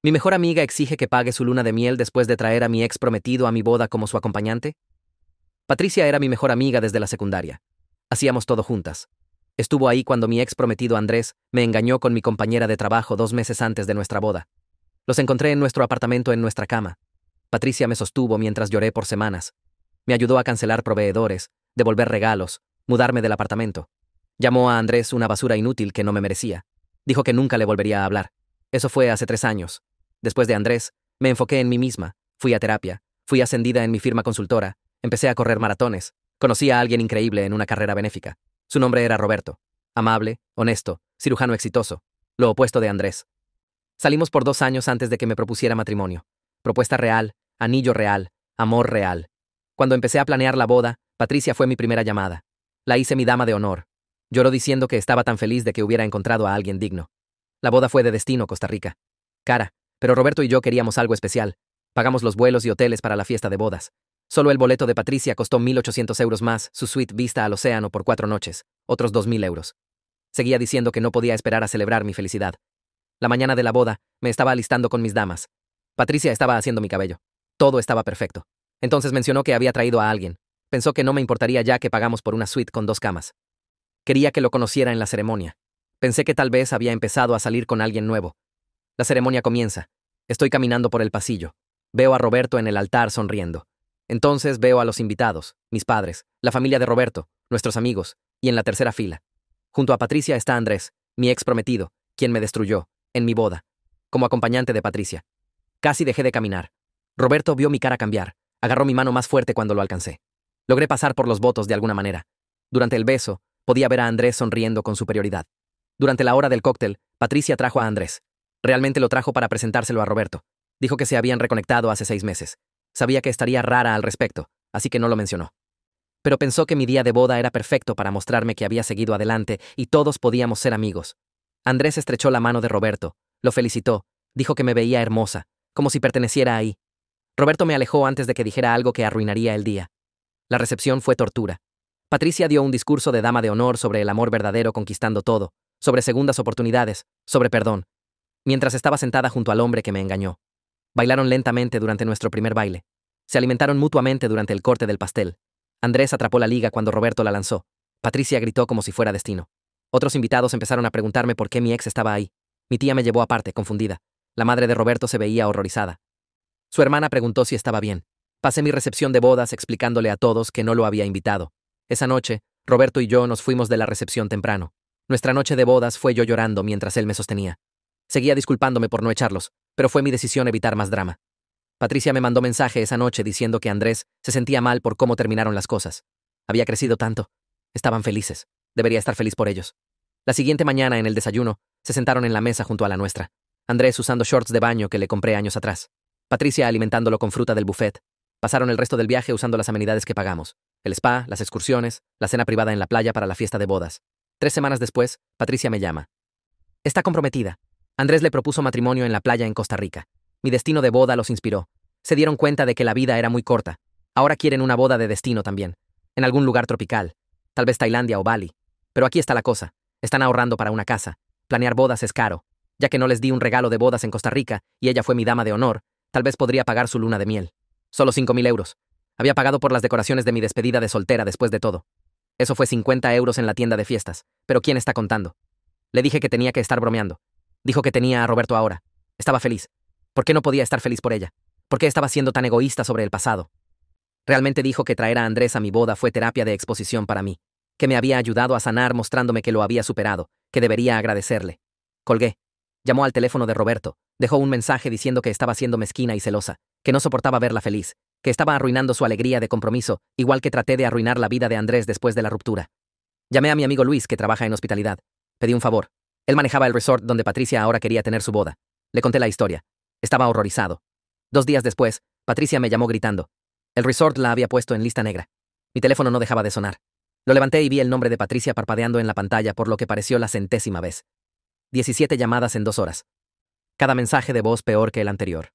¿Mi mejor amiga exige que pague su luna de miel después de traer a mi ex prometido a mi boda como su acompañante? Patricia era mi mejor amiga desde la secundaria. Hacíamos todo juntas. Estuvo ahí cuando mi ex prometido Andrés me engañó con mi compañera de trabajo 2 meses antes de nuestra boda. Los encontré en nuestro apartamento en nuestra cama. Patricia me sostuvo mientras lloré por semanas. Me ayudó a cancelar proveedores, devolver regalos, mudarme del apartamento. Llamó a Andrés una basura inútil que no me merecía. Dijo que nunca le volvería a hablar. Eso fue hace 3 años. Después de Andrés, me enfoqué en mí misma, fui a terapia, fui ascendida en mi firma consultora, empecé a correr maratones, conocí a alguien increíble en una carrera benéfica. Su nombre era Roberto. Amable, honesto, cirujano exitoso. Lo opuesto de Andrés. Salimos por 2 años antes de que me propusiera matrimonio. Propuesta real, anillo real, amor real. Cuando empecé a planear la boda, Patricia fue mi primera llamada. La hice mi dama de honor. Lloró diciendo que estaba tan feliz de que hubiera encontrado a alguien digno. La boda fue de destino, Costa Rica. Cara, pero Roberto y yo queríamos algo especial. Pagamos los vuelos y hoteles para la fiesta de bodas. Solo el boleto de Patricia costó 1.800 euros más, su suite vista al océano por 4 noches, otros 2.000 euros. Seguía diciendo que no podía esperar a celebrar mi felicidad. La mañana de la boda, me estaba alistando con mis damas. Patricia estaba haciendo mi cabello. Todo estaba perfecto. Entonces mencionó que había traído a alguien. Pensó que no me importaría ya que pagamos por una suite con 2 camas. Quería que lo conociera en la ceremonia. Pensé que tal vez había empezado a salir con alguien nuevo. La ceremonia comienza. Estoy caminando por el pasillo. Veo a Roberto en el altar sonriendo. Entonces veo a los invitados, mis padres, la familia de Roberto, nuestros amigos, y en la tercera fila. Junto a Patricia está Andrés, mi ex prometido, quien me destruyó, en mi boda, como acompañante de Patricia. Casi dejé de caminar. Roberto vio mi cara cambiar, agarró mi mano más fuerte cuando lo alcancé. Logré pasar por los votos de alguna manera. Durante el beso, podía ver a Andrés sonriendo con superioridad. Durante la hora del cóctel, Patricia trajo a Andrés. Realmente lo trajo para presentárselo a Roberto. Dijo que se habían reconectado hace 6 meses. Sabía que estaría rara al respecto, así que no lo mencionó. Pero pensó que mi día de boda era perfecto para mostrarme que había seguido adelante y todos podíamos ser amigos. Andrés estrechó la mano de Roberto, lo felicitó, dijo que me veía hermosa, como si perteneciera ahí. Roberto me alejó antes de que dijera algo que arruinaría el día. La recepción fue tortura. Patricia dio un discurso de dama de honor sobre el amor verdadero conquistando todo, sobre segundas oportunidades, sobre perdón, mientras estaba sentada junto al hombre que me engañó. Bailaron lentamente durante nuestro primer baile. Se alimentaron mutuamente durante el corte del pastel. Andrés atrapó la liga cuando Roberto la lanzó. Patricia gritó como si fuera destino. Otros invitados empezaron a preguntarme por qué mi ex estaba ahí. Mi tía me llevó aparte, confundida. La madre de Roberto se veía horrorizada. Su hermana preguntó si estaba bien. Pasé mi recepción de bodas explicándole a todos que no lo había invitado. Esa noche, Roberto y yo nos fuimos de la recepción temprano. Nuestra noche de bodas fue yo llorando mientras él me sostenía. Seguía disculpándome por no echarlos, pero fue mi decisión evitar más drama. Patricia me mandó mensaje esa noche diciendo que Andrés se sentía mal por cómo terminaron las cosas. Había crecido tanto. Estaban felices. Debería estar feliz por ellos. La siguiente mañana, en el desayuno, se sentaron en la mesa junto a la nuestra. Andrés usando shorts de baño que le compré años atrás. Patricia alimentándolo con fruta del buffet. Pasaron el resto del viaje usando las amenidades que pagamos. El spa, las excursiones, la cena privada en la playa para la fiesta de bodas. 3 semanas después, Patricia me llama. Está comprometida. Andrés le propuso matrimonio en la playa en Costa Rica. Mi destino de boda los inspiró. Se dieron cuenta de que la vida era muy corta. Ahora quieren una boda de destino también. En algún lugar tropical. Tal vez Tailandia o Bali. Pero aquí está la cosa. Están ahorrando para una casa. Planear bodas es caro. Ya que no les di un regalo de bodas en Costa Rica y ella fue mi dama de honor, tal vez podría pagar su luna de miel. Solo 5.000 euros. Había pagado por las decoraciones de mi despedida de soltera después de todo. Eso fue 50 euros en la tienda de fiestas. Pero ¿quién está contando? Le dije que tenía que estar bromeando. Dijo que tenía a Roberto ahora. Estaba feliz. ¿Por qué no podía estar feliz por ella? ¿Por qué estaba siendo tan egoísta sobre el pasado? Realmente dijo que traer a Andrés a mi boda fue terapia de exposición para mí, que me había ayudado a sanar mostrándome que lo había superado, que debería agradecerle. Colgué. Llamó al teléfono de Roberto, dejó un mensaje diciendo que estaba siendo mezquina y celosa, que no soportaba verla feliz, que estaba arruinando su alegría de compromiso, igual que traté de arruinar la vida de Andrés después de la ruptura. Llamé a mi amigo Luis, que trabaja en hospitalidad. Pedí un favor. Él manejaba el resort donde Patricia ahora quería tener su boda. Le conté la historia. Estaba horrorizado. 2 días después, Patricia me llamó gritando. El resort la había puesto en lista negra. Mi teléfono no dejaba de sonar. Lo levanté y vi el nombre de Patricia parpadeando en la pantalla por lo que pareció la 100ª vez. 17 llamadas en 2 horas. Cada mensaje de voz peor que el anterior.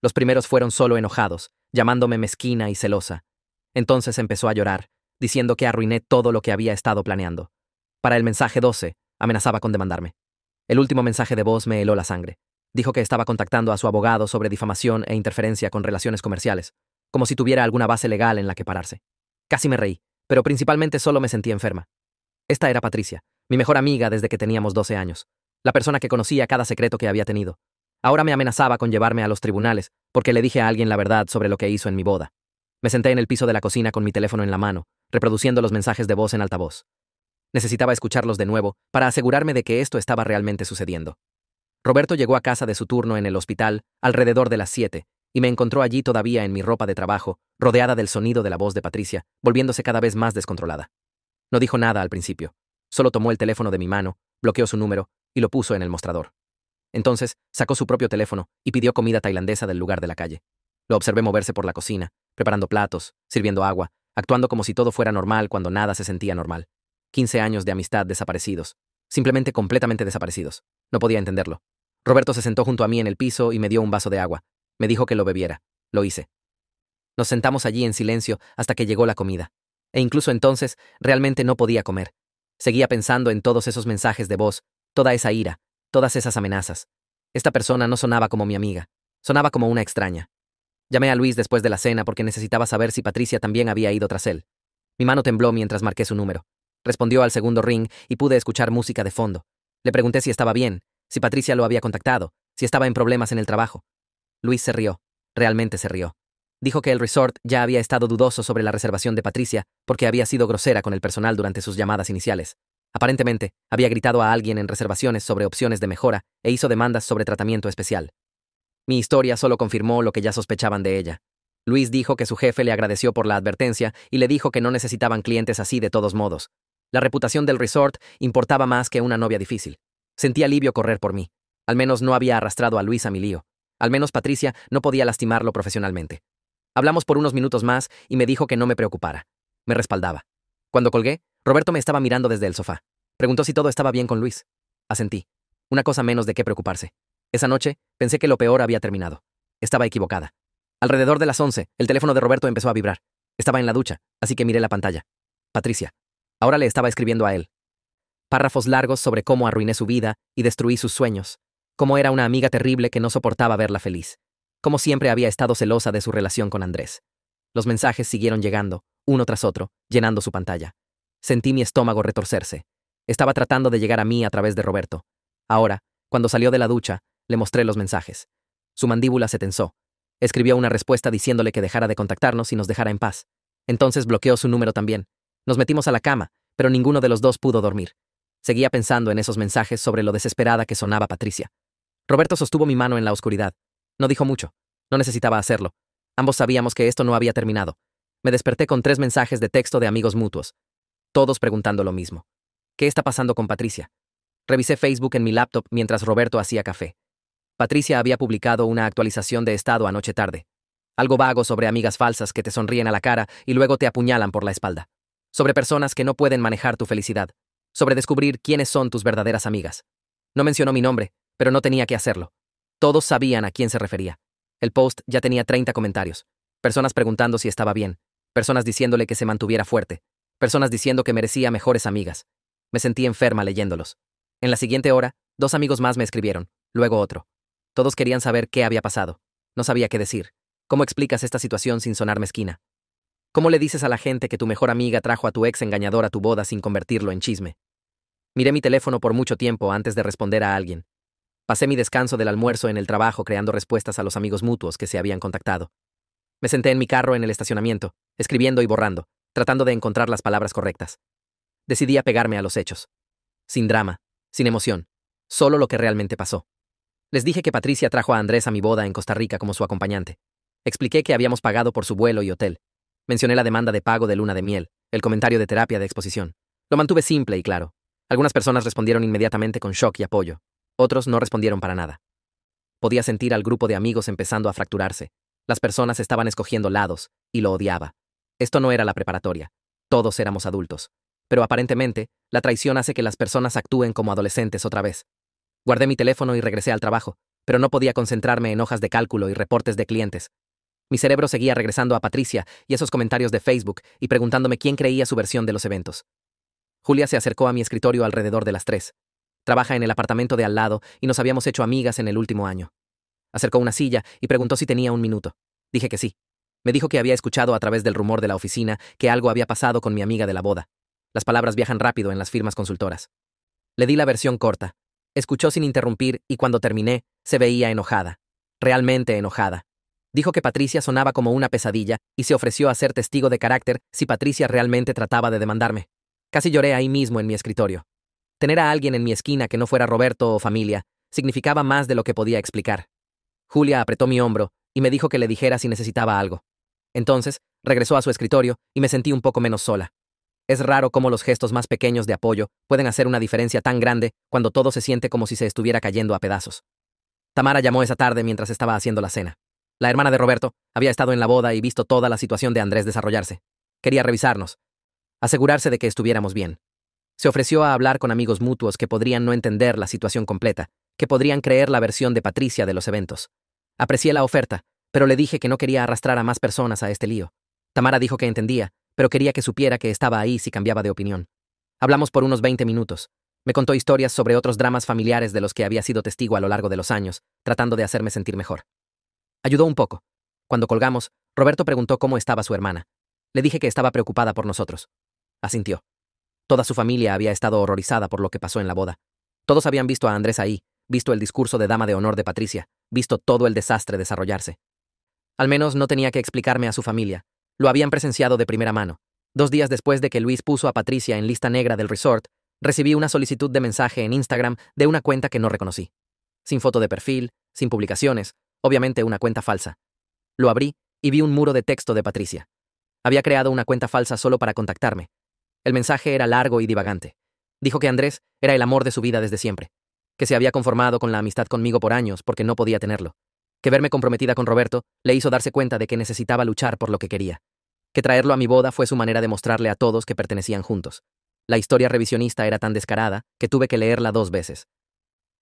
Los primeros fueron solo enojados, llamándome mezquina y celosa. Entonces empezó a llorar, diciendo que arruiné todo lo que había estado planeando. Para el mensaje 12, amenazaba con demandarme. El último mensaje de voz me heló la sangre. Dijo que estaba contactando a su abogado sobre difamación e interferencia con relaciones comerciales, como si tuviera alguna base legal en la que pararse. Casi me reí, pero principalmente solo me sentí enferma. Esta era Patricia, mi mejor amiga desde que teníamos 12 años, la persona que conocía cada secreto que había tenido. Ahora me amenazaba con llevarme a los tribunales porque le dije a alguien la verdad sobre lo que hizo en mi boda. Me senté en el piso de la cocina con mi teléfono en la mano, reproduciendo los mensajes de voz en altavoz. Necesitaba escucharlos de nuevo para asegurarme de que esto estaba realmente sucediendo. Roberto llegó a casa de su turno en el hospital alrededor de las 7 y me encontró allí todavía en mi ropa de trabajo, rodeada del sonido de la voz de Patricia, volviéndose cada vez más descontrolada. No dijo nada al principio, solo tomó el teléfono de mi mano, bloqueó su número y lo puso en el mostrador. Entonces, sacó su propio teléfono y pidió comida tailandesa del lugar de la calle. Lo observé moverse por la cocina, preparando platos, sirviendo agua, actuando como si todo fuera normal cuando nada se sentía normal. 15 años de amistad desaparecidos. Simplemente completamente desaparecidos. No podía entenderlo. Roberto se sentó junto a mí en el piso y me dio un vaso de agua. Me dijo que lo bebiera. Lo hice. Nos sentamos allí en silencio hasta que llegó la comida. E incluso entonces, realmente no podía comer. Seguía pensando en todos esos mensajes de voz, toda esa ira, todas esas amenazas. Esta persona no sonaba como mi amiga. Sonaba como una extraña. Llamé a Luis después de la cena porque necesitaba saber si Patricia también había ido tras él. Mi mano tembló mientras marqué su número. Respondió al segundo ring y pude escuchar música de fondo. Le pregunté si estaba bien, si Patricia lo había contactado, si estaba en problemas en el trabajo. Luis se rió. Realmente se rió. Dijo que el resort ya había estado dudoso sobre la reservación de Patricia porque había sido grosera con el personal durante sus llamadas iniciales. Aparentemente, había gritado a alguien en reservaciones sobre opciones de mejora e hizo demandas sobre tratamiento especial. Mi historia solo confirmó lo que ya sospechaban de ella. Luis dijo que su jefe le agradeció por la advertencia y le dijo que no necesitaban clientes así de todos modos. La reputación del resort importaba más que una novia difícil. Sentí alivio correr por mí. Al menos no había arrastrado a Luis a mi lío. Al menos Patricia no podía lastimarlo profesionalmente. Hablamos por unos minutos más y me dijo que no me preocupara. Me respaldaba. Cuando colgué, Roberto me estaba mirando desde el sofá. Preguntó si todo estaba bien con Luis. Asentí. Una cosa menos de qué preocuparse. Esa noche, pensé que lo peor había terminado. Estaba equivocada. Alrededor de las 11, el teléfono de Roberto empezó a vibrar. Estaba en la ducha, así que miré la pantalla. Patricia. Ahora le estaba escribiendo a él. Párrafos largos sobre cómo arruiné su vida y destruí sus sueños. Cómo era una amiga terrible que no soportaba verla feliz. Cómo siempre había estado celosa de su relación con Andrés. Los mensajes siguieron llegando, uno tras otro, llenando su pantalla. Sentí mi estómago retorcerse. Estaba tratando de llegar a mí a través de Roberto. Ahora, cuando salió de la ducha, le mostré los mensajes. Su mandíbula se tensó. Escribió una respuesta diciéndole que dejara de contactarnos y nos dejara en paz. Entonces bloqueó su número también. Nos metimos a la cama, pero ninguno de los dos pudo dormir. Seguía pensando en esos mensajes sobre lo desesperada que sonaba Patricia. Roberto sostuvo mi mano en la oscuridad. No dijo mucho. No necesitaba hacerlo. Ambos sabíamos que esto no había terminado. Me desperté con 3 mensajes de texto de amigos mutuos. Todos preguntando lo mismo. ¿Qué está pasando con Patricia? Revisé Facebook en mi laptop mientras Roberto hacía café. Patricia había publicado una actualización de estado anoche tarde. Algo vago sobre amigas falsas que te sonríen a la cara y luego te apuñalan por la espalda. Sobre personas que no pueden manejar tu felicidad. Sobre descubrir quiénes son tus verdaderas amigas. No mencionó mi nombre, pero no tenía que hacerlo. Todos sabían a quién se refería. El post ya tenía 30 comentarios. Personas preguntando si estaba bien. Personas diciéndole que se mantuviera fuerte. Personas diciendo que merecía mejores amigas. Me sentí enferma leyéndolos. En la siguiente hora, 2 amigos más me escribieron, luego otro. Todos querían saber qué había pasado. No sabía qué decir. ¿Cómo explicas esta situación sin sonar mezquina? ¿Cómo le dices a la gente que tu mejor amiga trajo a tu ex engañador a tu boda sin convertirlo en chisme? Miré mi teléfono por mucho tiempo antes de responder a alguien. Pasé mi descanso del almuerzo en el trabajo creando respuestas a los amigos mutuos que se habían contactado. Me senté en mi carro en el estacionamiento, escribiendo y borrando, tratando de encontrar las palabras correctas. Decidí apegarme a los hechos. Sin drama, sin emoción, solo lo que realmente pasó. Les dije que Patricia trajo a Andrés a mi boda en Costa Rica como su acompañante. Expliqué que habíamos pagado por su vuelo y hotel. Mencioné la demanda de pago de luna de miel, el comentario de terapia de exposición. Lo mantuve simple y claro. Algunas personas respondieron inmediatamente con shock y apoyo. Otros no respondieron para nada. Podía sentir al grupo de amigos empezando a fracturarse. Las personas estaban escogiendo lados, y lo odiaba. Esto no era la preparatoria. Todos éramos adultos. Pero aparentemente, la traición hace que las personas actúen como adolescentes otra vez. Guardé mi teléfono y regresé al trabajo, pero no podía concentrarme en hojas de cálculo y reportes de clientes. Mi cerebro seguía regresando a Patricia y esos comentarios de Facebook y preguntándome quién creía su versión de los eventos. Julia se acercó a mi escritorio alrededor de las 3. Trabaja en el apartamento de al lado y nos habíamos hecho amigas en el último año. Acercó una silla y preguntó si tenía un minuto. Dije que sí. Me dijo que había escuchado a través del rumor de la oficina que algo había pasado con mi amiga de la boda. Las palabras viajan rápido en las firmas consultoras. Le di la versión corta. Escuchó sin interrumpir y cuando terminé, se veía enojada. Realmente enojada. Dijo que Patricia sonaba como una pesadilla y se ofreció a ser testigo de carácter si Patricia realmente trataba de demandarme. Casi lloré ahí mismo en mi escritorio. Tener a alguien en mi esquina que no fuera Roberto o familia significaba más de lo que podía explicar. Julia apretó mi hombro y me dijo que le dijera si necesitaba algo. Entonces, regresó a su escritorio y me sentí un poco menos sola. Es raro cómo los gestos más pequeños de apoyo pueden hacer una diferencia tan grande cuando todo se siente como si se estuviera cayendo a pedazos. Tamara llamó esa tarde mientras estaba haciendo la cena. La hermana de Roberto había estado en la boda y visto toda la situación de Andrés desarrollarse. Quería revisarnos, asegurarse de que estuviéramos bien. Se ofreció a hablar con amigos mutuos que podrían no entender la situación completa, que podrían creer la versión de Patricia de los eventos. Aprecié la oferta, pero le dije que no quería arrastrar a más personas a este lío. Tamara dijo que entendía, pero quería que supiera que estaba ahí si cambiaba de opinión. Hablamos por unos 20 minutos. Me contó historias sobre otros dramas familiares de los que había sido testigo a lo largo de los años, tratando de hacerme sentir mejor. Ayudó un poco. Cuando colgamos, Roberto preguntó cómo estaba su hermana. Le dije que estaba preocupada por nosotros. Asintió. Toda su familia había estado horrorizada por lo que pasó en la boda. Todos habían visto a Andrés ahí, visto el discurso de dama de honor de Patricia, visto todo el desastre desarrollarse. Al menos no tenía que explicarme a su familia. Lo habían presenciado de primera mano. 2 días después de que Luis puso a Patricia en lista negra del resort, recibí una solicitud de mensaje en Instagram de una cuenta que no reconocí. Sin foto de perfil, sin publicaciones, obviamente una cuenta falsa. Lo abrí y vi un muro de texto de Patricia. Había creado una cuenta falsa solo para contactarme. El mensaje era largo y divagante. Dijo que Andrés era el amor de su vida desde siempre, que se había conformado con la amistad conmigo por años porque no podía tenerlo, que verme comprometida con Roberto le hizo darse cuenta de que necesitaba luchar por lo que quería, que traerlo a mi boda fue su manera de mostrarle a todos que pertenecían juntos. La historia revisionista era tan descarada que tuve que leerla 2 veces.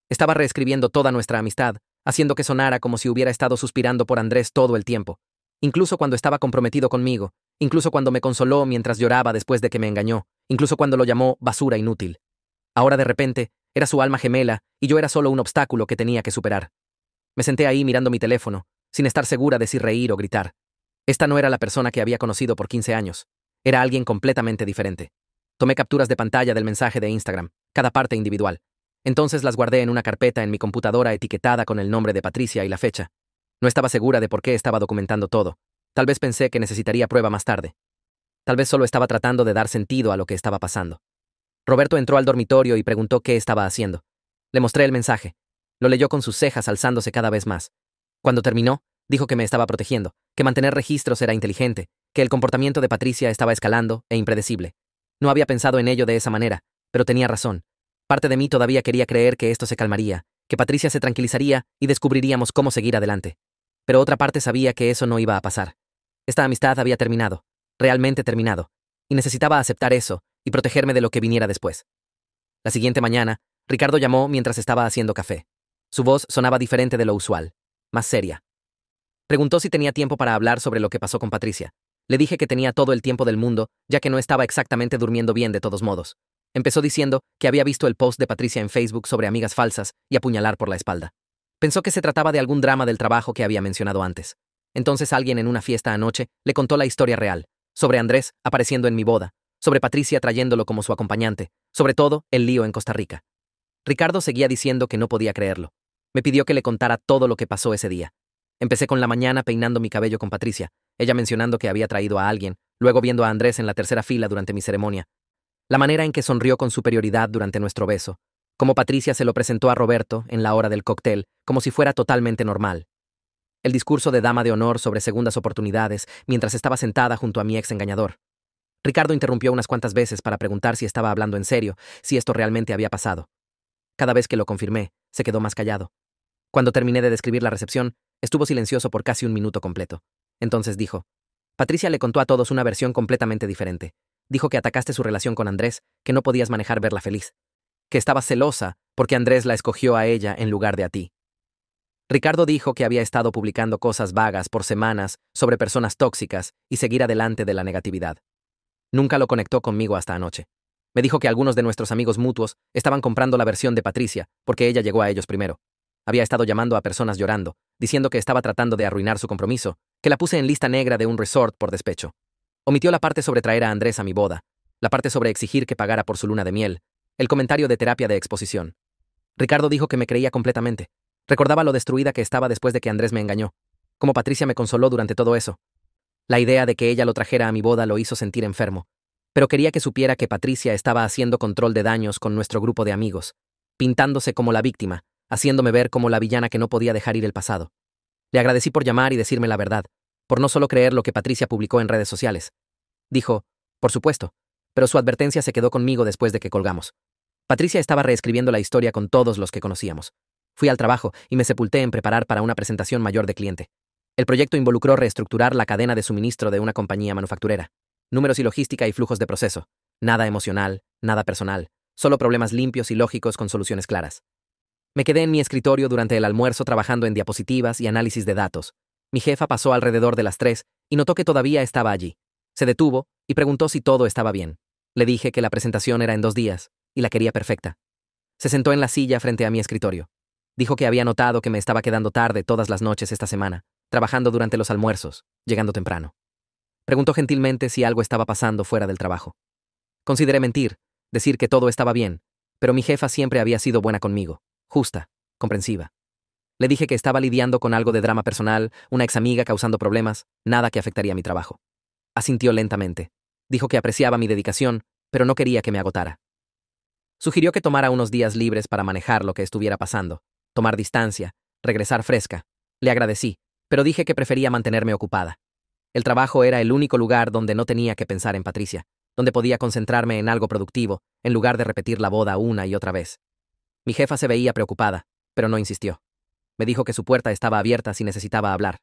Estaba reescribiendo toda nuestra amistad, haciendo que sonara como si hubiera estado suspirando por Andrés todo el tiempo, incluso cuando estaba comprometido conmigo, incluso cuando me consoló mientras lloraba después de que me engañó, incluso cuando lo llamó basura inútil. Ahora de repente, era su alma gemela y yo era solo un obstáculo que tenía que superar. Me senté ahí mirando mi teléfono, sin estar segura de si reír o gritar. Esta no era la persona que había conocido por 15 años. Era alguien completamente diferente. Tomé capturas de pantalla del mensaje de Instagram, cada parte individual. Entonces las guardé en una carpeta en mi computadora etiquetada con el nombre de Patricia y la fecha. No estaba segura de por qué estaba documentando todo. Tal vez pensé que necesitaría prueba más tarde. Tal vez solo estaba tratando de dar sentido a lo que estaba pasando. Roberto entró al dormitorio y preguntó qué estaba haciendo. Le mostré el mensaje. Lo leyó con sus cejas alzándose cada vez más. Cuando terminó, dijo que me estaba protegiendo, que mantener registros era inteligente, que el comportamiento de Patricia estaba escalando e impredecible. No había pensado en ello de esa manera, pero tenía razón. Parte de mí todavía quería creer que esto se calmaría, que Patricia se tranquilizaría y descubriríamos cómo seguir adelante. Pero otra parte sabía que eso no iba a pasar. Esta amistad había terminado, realmente terminado, y necesitaba aceptar eso y protegerme de lo que viniera después. La siguiente mañana, Ricardo llamó mientras estaba haciendo café. Su voz sonaba diferente de lo usual, más seria. Preguntó si tenía tiempo para hablar sobre lo que pasó con Patricia. Le dije que tenía todo el tiempo del mundo, ya que no estaba exactamente durmiendo bien de todos modos. Empezó diciendo que había visto el post de Patricia en Facebook sobre amigas falsas y apuñalar por la espalda. Pensó que se trataba de algún drama del trabajo que había mencionado antes. Entonces alguien en una fiesta anoche le contó la historia real, sobre Andrés apareciendo en mi boda, sobre Patricia trayéndolo como su acompañante, sobre todo el lío en Costa Rica. Ricardo seguía diciendo que no podía creerlo. Me pidió que le contara todo lo que pasó ese día. Empecé con la mañana peinando mi cabello con Patricia, ella mencionando que había traído a alguien, luego viendo a Andrés en la tercera fila durante mi ceremonia. La manera en que sonrió con superioridad durante nuestro beso, como Patricia se lo presentó a Roberto en la hora del cóctel, como si fuera totalmente normal. El discurso de dama de honor sobre segundas oportunidades mientras estaba sentada junto a mi ex engañador. Ricardo interrumpió unas cuantas veces para preguntar si estaba hablando en serio, si esto realmente había pasado. Cada vez que lo confirmé, se quedó más callado. Cuando terminé de describir la recepción, estuvo silencioso por casi 1 minuto completo. Entonces dijo, Patricia le contó a todos una versión completamente diferente. Dijo que atacaste su relación con Andrés, que no podías manejar verla feliz. Que estabas celosa porque Andrés la escogió a ella en lugar de a ti. Ricardo dijo que había estado publicando cosas vagas por semanas sobre personas tóxicas y seguir adelante de la negatividad. Nunca lo conectó conmigo hasta anoche. Me dijo que algunos de nuestros amigos mutuos estaban comprando la versión de Patricia, porque ella llegó a ellos primero. Había estado llamando a personas llorando, diciendo que estaba tratando de arruinar su compromiso, que la puse en lista negra de un resort por despecho. Omitió la parte sobre traer a Andrés a mi boda, la parte sobre exigir que pagara por su luna de miel, el comentario de terapia de exposición. Ricardo dijo que me creía completamente. Recordaba lo destruida que estaba después de que Andrés me engañó. Como Patricia me consoló durante todo eso. La idea de que ella lo trajera a mi boda lo hizo sentir enfermo. Pero quería que supiera que Patricia estaba haciendo control de daños con nuestro grupo de amigos, pintándose como la víctima, haciéndome ver como la villana que no podía dejar ir el pasado. Le agradecí por llamar y decirme la verdad, por no solo creer lo que Patricia publicó en redes sociales. Dijo, por supuesto, pero su advertencia se quedó conmigo después de que colgamos. Patricia estaba reescribiendo la historia con todos los que conocíamos. Fui al trabajo y me sepulté en preparar para una presentación mayor de cliente. El proyecto involucró reestructurar la cadena de suministro de una compañía manufacturera. Números y logística y flujos de proceso. Nada emocional, nada personal. Solo problemas limpios y lógicos con soluciones claras. Me quedé en mi escritorio durante el almuerzo trabajando en diapositivas y análisis de datos. Mi jefa pasó alrededor de las 3 y notó que todavía estaba allí. Se detuvo y preguntó si todo estaba bien. Le dije que la presentación era en 2 días y la quería perfecta. Se sentó en la silla frente a mi escritorio. Dijo que había notado que me estaba quedando tarde todas las noches esta semana, trabajando durante los almuerzos, llegando temprano. Preguntó gentilmente si algo estaba pasando fuera del trabajo. Consideré mentir, decir que todo estaba bien, pero mi jefa siempre había sido buena conmigo, justa, comprensiva. Le dije que estaba lidiando con algo de drama personal, una examiga causando problemas, nada que afectaría mi trabajo. Asintió lentamente. Dijo que apreciaba mi dedicación, pero no quería que me agotara. Sugirió que tomara unos días libres para manejar lo que estuviera pasando, tomar distancia, regresar fresca. Le agradecí, pero dije que prefería mantenerme ocupada. El trabajo era el único lugar donde no tenía que pensar en Patricia, donde podía concentrarme en algo productivo, en lugar de repetir la boda una y otra vez. Mi jefa se veía preocupada, pero no insistió. Me dijo que su puerta estaba abierta si necesitaba hablar.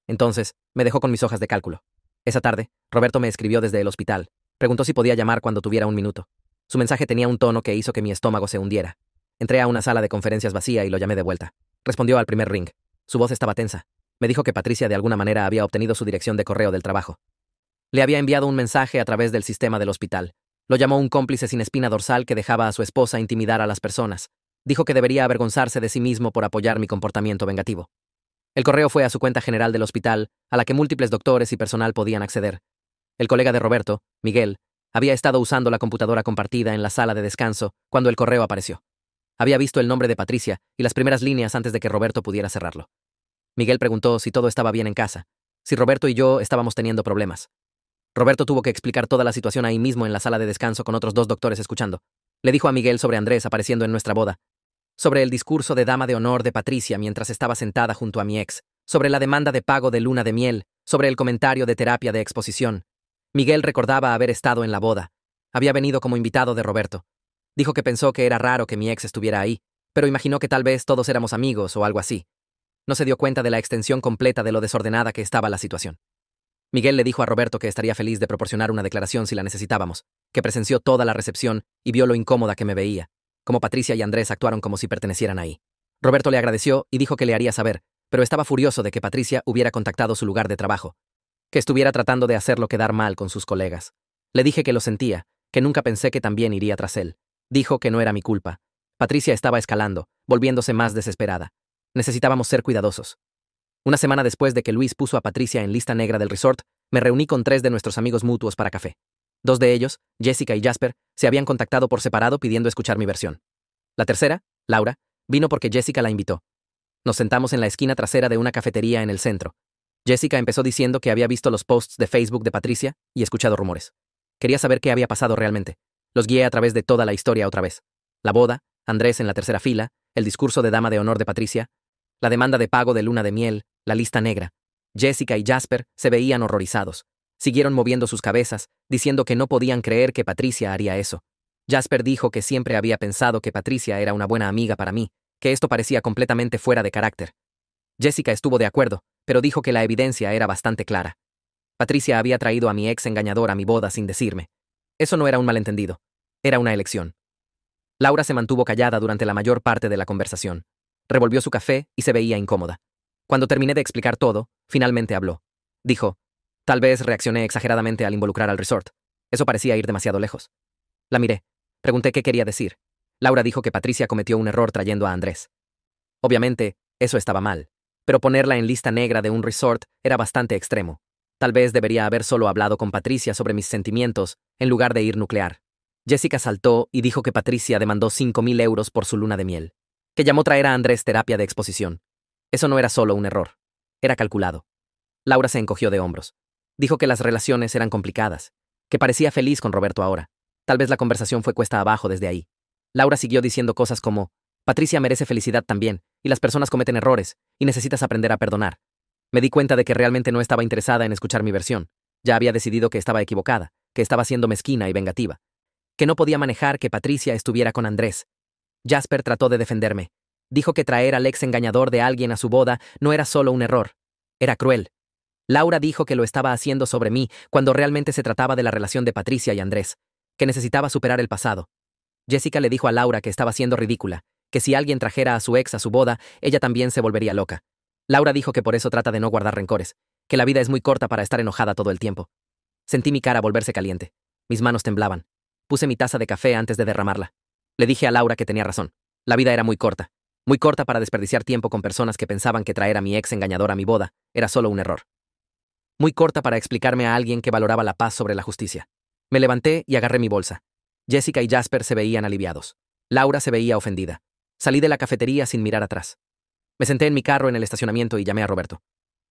Entonces, me dejó con mis hojas de cálculo. Esa tarde, Roberto me escribió desde el hospital. Preguntó si podía llamar cuando tuviera un minuto. Su mensaje tenía un tono que hizo que mi estómago se hundiera. Entré a una sala de conferencias vacía y lo llamé de vuelta. Respondió al primer ring. Su voz estaba tensa. Me dijo que Patricia de alguna manera había obtenido su dirección de correo del trabajo. Le había enviado un mensaje a través del sistema del hospital. Lo llamó un cómplice sin espina dorsal que dejaba a su esposa intimidar a las personas. Dijo que debería avergonzarse de sí mismo por apoyar mi comportamiento vengativo. El correo fue a su cuenta general del hospital, a la que múltiples doctores y personal podían acceder. El colega de Roberto, Miguel, había estado usando la computadora compartida en la sala de descanso cuando el correo apareció. Había visto el nombre de Patricia y las primeras líneas antes de que Roberto pudiera cerrarlo. Miguel preguntó si todo estaba bien en casa, si Roberto y yo estábamos teniendo problemas. Roberto tuvo que explicar toda la situación ahí mismo en la sala de descanso con otros 2 doctores escuchando. Le dijo a Miguel sobre Andrés apareciendo en nuestra boda, sobre el discurso de dama de honor de Patricia mientras estaba sentada junto a mi ex, sobre la demanda de pago de luna de miel, sobre el comentario de terapia de exposición. Miguel recordaba haber estado en la boda. Había venido como invitado de Roberto. Dijo que pensó que era raro que mi ex estuviera ahí, pero imaginó que tal vez todos éramos amigos o algo así. No se dio cuenta de la extensión completa de lo desordenada que estaba la situación. Miguel le dijo a Roberto que estaría feliz de proporcionar una declaración si la necesitábamos, que presenció toda la recepción y vio lo incómoda que me veía, como Patricia y Andrés actuaron como si pertenecieran ahí. Roberto le agradeció y dijo que le haría saber, pero estaba furioso de que Patricia hubiera contactado su lugar de trabajo, que estuviera tratando de hacerlo quedar mal con sus colegas. Le dije que lo sentía, que nunca pensé que también iría tras él. Dijo que no era mi culpa. Patricia estaba escalando, volviéndose más desesperada. Necesitábamos ser cuidadosos. Una semana después de que Luis puso a Patricia en lista negra del resort, me reuní con 3 de nuestros amigos mutuos para café. 2 de ellos, Jessica y Jasper, se habían contactado por separado pidiendo escuchar mi versión. La tercera, Laura, vino porque Jessica la invitó. Nos sentamos en la esquina trasera de una cafetería en el centro. Jessica empezó diciendo que había visto los posts de Facebook de Patricia y escuchado rumores. Quería saber qué había pasado realmente. Los guié a través de toda la historia otra vez. La boda, Andrés en la tercera fila, el discurso de dama de honor de Patricia, la demanda de pago de luna de miel, la lista negra. Jessica y Jasper se veían horrorizados. Siguieron moviendo sus cabezas, diciendo que no podían creer que Patricia haría eso. Jasper dijo que siempre había pensado que Patricia era una buena amiga para mí, que esto parecía completamente fuera de carácter. Jessica estuvo de acuerdo, pero dijo que la evidencia era bastante clara. Patricia había traído a mi ex engañador a mi boda sin decirme. Eso no era un malentendido. Era una elección. Laura se mantuvo callada durante la mayor parte de la conversación. Revolvió su café y se veía incómoda. Cuando terminé de explicar todo, finalmente habló. Dijo, tal vez reaccioné exageradamente al involucrar al resort. Eso parecía ir demasiado lejos. La miré. Pregunté qué quería decir. Laura dijo que Patricia cometió un error trayendo a Andrés. Obviamente, eso estaba mal, pero ponerla en lista negra de un resort era bastante extremo. Tal vez debería haber solo hablado con Patricia sobre mis sentimientos, en lugar de ir nuclear. Jessica saltó y dijo que Patricia demandó 5.000 euros por su luna de miel, que llamó traer a Andrés terapia de exposición. Eso no era solo un error. Era calculado. Laura se encogió de hombros. Dijo que las relaciones eran complicadas, que parecía feliz con Roberto ahora. Tal vez la conversación fue cuesta abajo desde ahí. Laura siguió diciendo cosas como, Patricia merece felicidad también, y las personas cometen errores, y necesitas aprender a perdonar. Me di cuenta de que realmente no estaba interesada en escuchar mi versión. Ya había decidido que estaba equivocada, que estaba siendo mezquina y vengativa. Que no podía manejar que Patricia estuviera con Andrés. Jasper trató de defenderme. Dijo que traer al ex engañador de alguien a su boda no era solo un error. Era cruel. Laura dijo que lo estaba haciendo sobre mí cuando realmente se trataba de la relación de Patricia y Andrés, que necesitaba superar el pasado. Jessica le dijo a Laura que estaba siendo ridícula, que si alguien trajera a su ex a su boda, ella también se volvería loca. Laura dijo que por eso trata de no guardar rencores, que la vida es muy corta para estar enojada todo el tiempo. Sentí mi cara volverse caliente. Mis manos temblaban. Puse mi taza de café antes de derramarla. Le dije a Laura que tenía razón. La vida era muy corta para desperdiciar tiempo con personas que pensaban que traer a mi ex engañador a mi boda era solo un error. Muy corta para explicarme a alguien que valoraba la paz sobre la justicia. Me levanté y agarré mi bolsa. Jessica y Jasper se veían aliviados. Laura se veía ofendida. Salí de la cafetería sin mirar atrás. Me senté en mi carro en el estacionamiento y llamé a Roberto.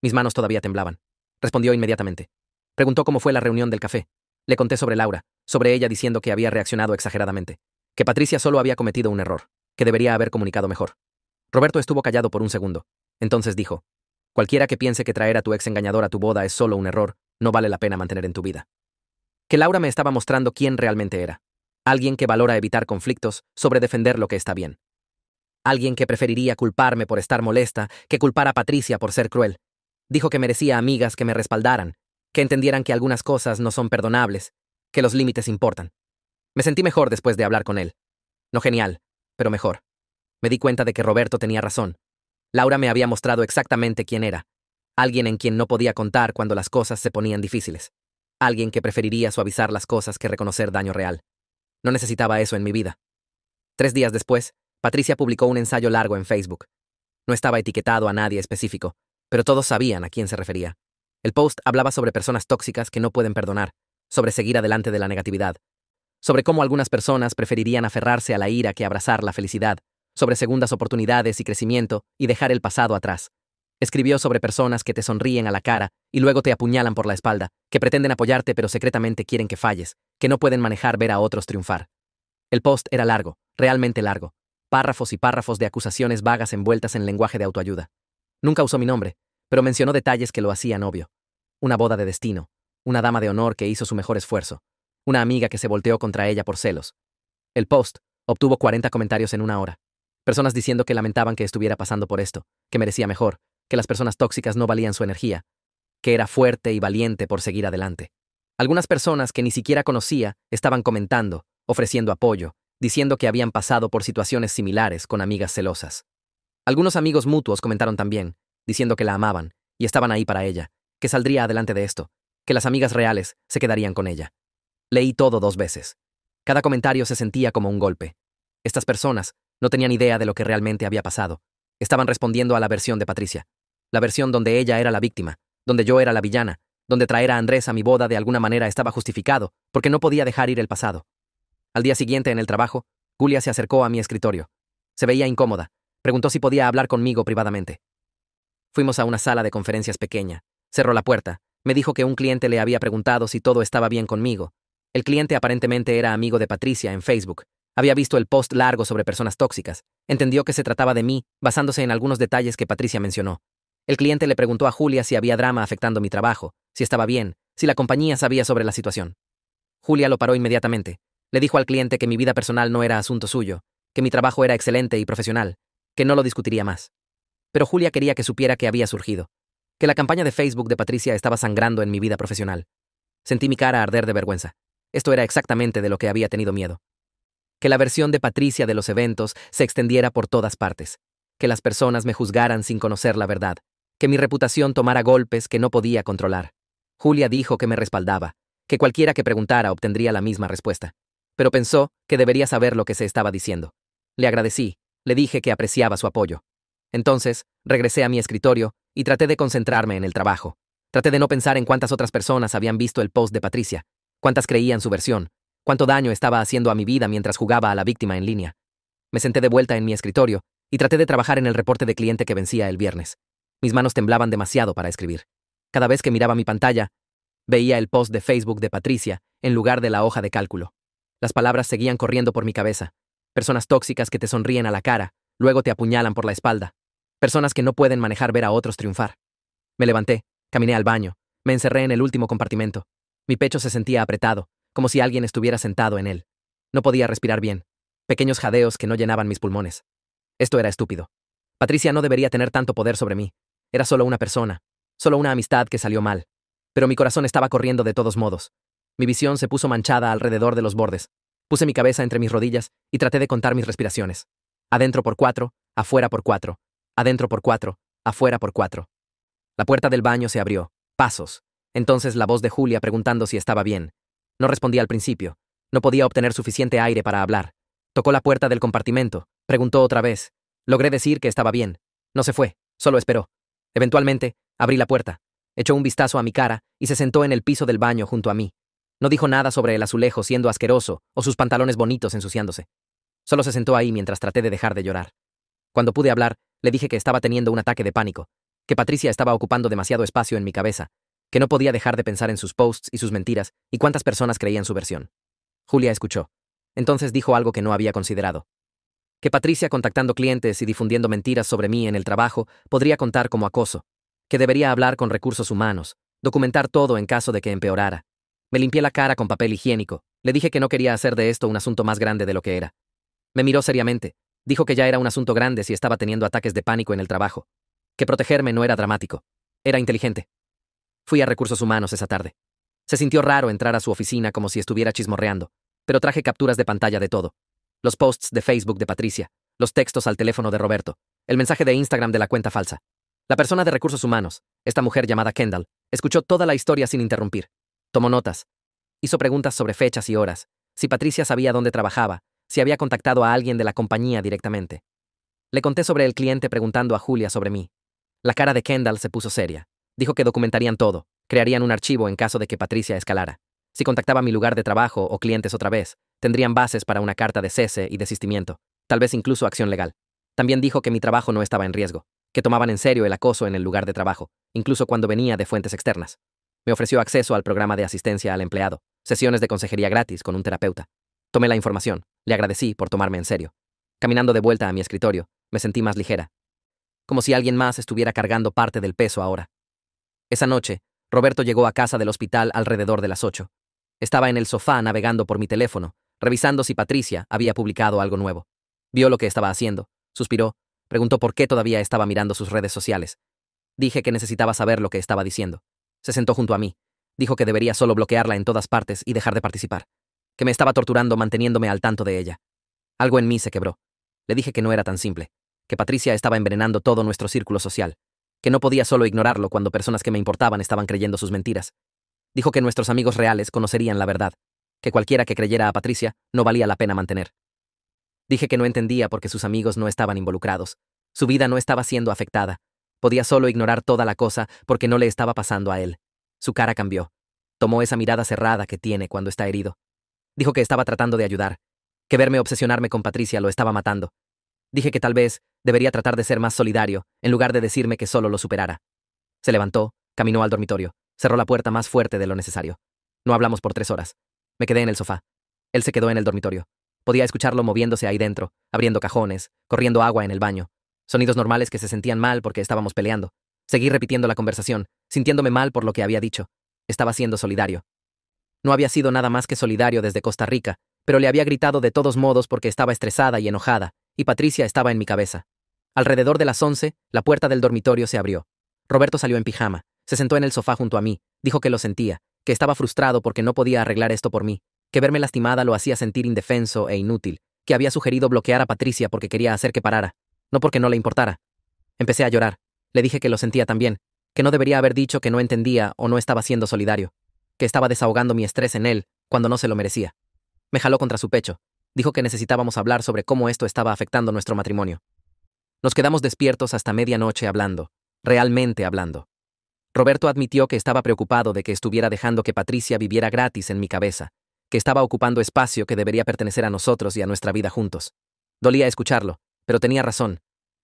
Mis manos todavía temblaban. Respondió inmediatamente. Preguntó cómo fue la reunión del café. Le conté sobre Laura, sobre ella diciendo que había reaccionado exageradamente, que Patricia solo había cometido un error, que debería haber comunicado mejor. Roberto estuvo callado por un segundo. Entonces dijo, cualquiera que piense que traer a tu ex engañador a tu boda es solo un error, no vale la pena mantener en tu vida. Que Laura me estaba mostrando quién realmente era. Alguien que valora evitar conflictos sobre defender lo que está bien. Alguien que preferiría culparme por estar molesta que culpar a Patricia por ser cruel. Dijo que merecía amigas que me respaldaran, que entendieran que algunas cosas no son perdonables, que los límites importan. Me sentí mejor después de hablar con él. No genial, pero mejor. Me di cuenta de que Roberto tenía razón. Laura me había mostrado exactamente quién era. Alguien en quien no podía contar cuando las cosas se ponían difíciles. Alguien que preferiría suavizar las cosas que reconocer daño real. No necesitaba eso en mi vida. 3 días después, Patricia publicó un ensayo largo en Facebook. No estaba etiquetado a nadie específico, pero todos sabían a quién se refería. El post hablaba sobre personas tóxicas que no pueden perdonar, sobre seguir adelante de la negatividad, sobre cómo algunas personas preferirían aferrarse a la ira que abrazar la felicidad, sobre segundas oportunidades y crecimiento y dejar el pasado atrás. Escribió sobre personas que te sonríen a la cara y luego te apuñalan por la espalda, que pretenden apoyarte pero secretamente quieren que falles, que no pueden manejar ver a otros triunfar. El post era largo, realmente largo. Párrafos y párrafos de acusaciones vagas envueltas en lenguaje de autoayuda. Nunca usó mi nombre, pero mencionó detalles que lo hacían obvio. Una boda de destino, una dama de honor que hizo su mejor esfuerzo, una amiga que se volteó contra ella por celos. El post obtuvo 40 comentarios en 1 hora. Personas diciendo que lamentaban que estuviera pasando por esto, que merecía mejor, que las personas tóxicas no valían su energía, que era fuerte y valiente por seguir adelante. Algunas personas que ni siquiera conocía estaban comentando, ofreciendo apoyo, diciendo que habían pasado por situaciones similares con amigas celosas. Algunos amigos mutuos comentaron también, diciendo que la amaban y estaban ahí para ella, que saldría adelante de esto, que las amigas reales se quedarían con ella. Leí todo 2 veces. Cada comentario se sentía como un golpe. Estas personas no tenían idea de lo que realmente había pasado. Estaban respondiendo a la versión de Patricia, la versión donde ella era la víctima, donde yo era la villana, donde traer a Andrés a mi boda de alguna manera estaba justificado, porque no podía dejar ir el pasado. Al día siguiente en el trabajo, Julia se acercó a mi escritorio. Se veía incómoda. Preguntó si podía hablar conmigo privadamente. Fuimos a una sala de conferencias pequeña. Cerró la puerta. Me dijo que un cliente le había preguntado si todo estaba bien conmigo. El cliente aparentemente era amigo de Patricia en Facebook. Había visto el post largo sobre personas tóxicas. Entendió que se trataba de mí, basándose en algunos detalles que Patricia mencionó. El cliente le preguntó a Julia si había drama afectando mi trabajo, si estaba bien, si la compañía sabía sobre la situación. Julia lo paró inmediatamente. Le dijo al cliente que mi vida personal no era asunto suyo, que mi trabajo era excelente y profesional, que no lo discutiría más. Pero Julia quería que supiera que había surgido, que la campaña de Facebook de Patricia estaba sangrando en mi vida profesional. Sentí mi cara arder de vergüenza. Esto era exactamente de lo que había tenido miedo. Que la versión de Patricia de los eventos se extendiera por todas partes, que las personas me juzgaran sin conocer la verdad, que mi reputación tomara golpes que no podía controlar. Julia dijo que me respaldaba, que cualquiera que preguntara obtendría la misma respuesta, pero pensó que debería saber lo que se estaba diciendo. Le agradecí, le dije que apreciaba su apoyo. Entonces, regresé a mi escritorio y traté de concentrarme en el trabajo. Traté de no pensar en cuántas otras personas habían visto el post de Patricia, cuántas creían su versión, cuánto daño estaba haciendo a mi vida mientras jugaba a la víctima en línea. Me senté de vuelta en mi escritorio y traté de trabajar en el reporte de cliente que vencía el viernes. Mis manos temblaban demasiado para escribir. Cada vez que miraba mi pantalla, veía el post de Facebook de Patricia en lugar de la hoja de cálculo. Las palabras seguían corriendo por mi cabeza. Personas tóxicas que te sonríen a la cara, luego te apuñalan por la espalda. Personas que no pueden manejar ver a otros triunfar. Me levanté, caminé al baño, me encerré en el último compartimento. Mi pecho se sentía apretado, como si alguien estuviera sentado en él. No podía respirar bien. Pequeños jadeos que no llenaban mis pulmones. Esto era estúpido. Patricia no debería tener tanto poder sobre mí. Era solo una persona, solo una amistad que salió mal. Pero mi corazón estaba corriendo de todos modos. Mi visión se puso manchada alrededor de los bordes. Puse mi cabeza entre mis rodillas y traté de contar mis respiraciones. Adentro por 4, afuera por 4. Adentro por 4, afuera por 4. La puerta del baño se abrió. Pasos. Entonces la voz de Julia preguntando si estaba bien. No respondí al principio. No podía obtener suficiente aire para hablar. Tocó la puerta del compartimento. Preguntó otra vez. Logré decir que estaba bien. No se fue. Solo esperó. Eventualmente, abrí la puerta. Echó un vistazo a mi cara y se sentó en el piso del baño junto a mí. No dijo nada sobre el azulejo siendo asqueroso o sus pantalones bonitos ensuciándose. Solo se sentó ahí mientras traté de dejar de llorar. Cuando pude hablar, le dije que estaba teniendo un ataque de pánico, que Patricia estaba ocupando demasiado espacio en mi cabeza, que no podía dejar de pensar en sus posts y sus mentiras y cuántas personas creían su versión. Julia escuchó. Entonces dijo algo que no había considerado. Que Patricia contactando clientes y difundiendo mentiras sobre mí en el trabajo podría contar como acoso, que debería hablar con recursos humanos, documentar todo en caso de que empeorara. Me limpié la cara con papel higiénico, le dije que no quería hacer de esto un asunto más grande de lo que era. Me miró seriamente, dijo que ya era un asunto grande si estaba teniendo ataques de pánico en el trabajo, que protegerme no era dramático, era inteligente. Fui a recursos humanos esa tarde. Se sintió raro entrar a su oficina como si estuviera chismorreando, pero traje capturas de pantalla de todo. Los posts de Facebook de Patricia, los textos al teléfono de Roberto, el mensaje de Instagram de la cuenta falsa. La persona de recursos humanos, esta mujer llamada Kendall, escuchó toda la historia sin interrumpir. Tomó notas. Hizo preguntas sobre fechas y horas, si Patricia sabía dónde trabajaba, si había contactado a alguien de la compañía directamente. Le conté sobre el cliente preguntando a Julia sobre mí. La cara de Kendall se puso seria. Dijo que documentarían todo, crearían un archivo en caso de que Patricia escalara. Si contactaba mi lugar de trabajo o clientes otra vez, tendrían bases para una carta de cese y desistimiento, tal vez incluso acción legal. También dijo que mi trabajo no estaba en riesgo, que tomaban en serio el acoso en el lugar de trabajo, incluso cuando venía de fuentes externas. Me ofreció acceso al programa de asistencia al empleado, sesiones de consejería gratis con un terapeuta. Tomé la información, le agradecí por tomarme en serio. Caminando de vuelta a mi escritorio, me sentí más ligera. Como si alguien más estuviera cargando parte del peso ahora. Esa noche, Roberto llegó a casa del hospital alrededor de las 8. Estaba en el sofá navegando por mi teléfono, revisando si Patricia había publicado algo nuevo. Vio lo que estaba haciendo, suspiró, preguntó por qué todavía estaba mirando sus redes sociales. Dije que necesitaba saber lo que estaba diciendo. Se sentó junto a mí. Dijo que debería solo bloquearla en todas partes y dejar de participar. Que me estaba torturando manteniéndome al tanto de ella. Algo en mí se quebró. Le dije que no era tan simple, que Patricia estaba envenenando todo nuestro círculo social, que no podía solo ignorarlo cuando personas que me importaban estaban creyendo sus mentiras. Dijo que nuestros amigos reales conocerían la verdad, que cualquiera que creyera a Patricia no valía la pena mantener. Dije que no entendía por qué sus amigos no estaban involucrados. Su vida no estaba siendo afectada. Podía solo ignorar toda la cosa porque no le estaba pasando a él. Su cara cambió. Tomó esa mirada cerrada que tiene cuando está herido. Dijo que estaba tratando de ayudar, que verme obsesionarme con Patricia lo estaba matando. Dije que tal vez debería tratar de ser más solidario, en lugar de decirme que solo lo superara. Se levantó, caminó al dormitorio, cerró la puerta más fuerte de lo necesario. No hablamos por 3 horas. Me quedé en el sofá. Él se quedó en el dormitorio. Podía escucharlo moviéndose ahí dentro, abriendo cajones, corriendo agua en el baño. Sonidos normales que se sentían mal porque estábamos peleando. Seguí repitiendo la conversación, sintiéndome mal por lo que había dicho. Estaba siendo solidario. No había sido nada más que solidario desde Costa Rica, pero le había gritado de todos modos porque estaba estresada y enojada, y Patricia estaba en mi cabeza. Alrededor de las 11, la puerta del dormitorio se abrió. Roberto salió en pijama, se sentó en el sofá junto a mí, dijo que lo sentía, que estaba frustrado porque no podía arreglar esto por mí, que verme lastimada lo hacía sentir indefenso e inútil, que había sugerido bloquear a Patricia porque quería hacer que parara, no porque no le importara. Empecé a llorar. Le dije que lo sentía también, que no debería haber dicho que no entendía o no estaba siendo solidario, que estaba desahogando mi estrés en él cuando no se lo merecía. Me jaló contra su pecho. Dijo que necesitábamos hablar sobre cómo esto estaba afectando nuestro matrimonio. Nos quedamos despiertos hasta medianoche hablando, realmente hablando. Roberto admitió que estaba preocupado de que estuviera dejando que Patricia viviera gratis en mi cabeza, que estaba ocupando espacio que debería pertenecer a nosotros y a nuestra vida juntos. Dolía escucharlo, pero tenía razón.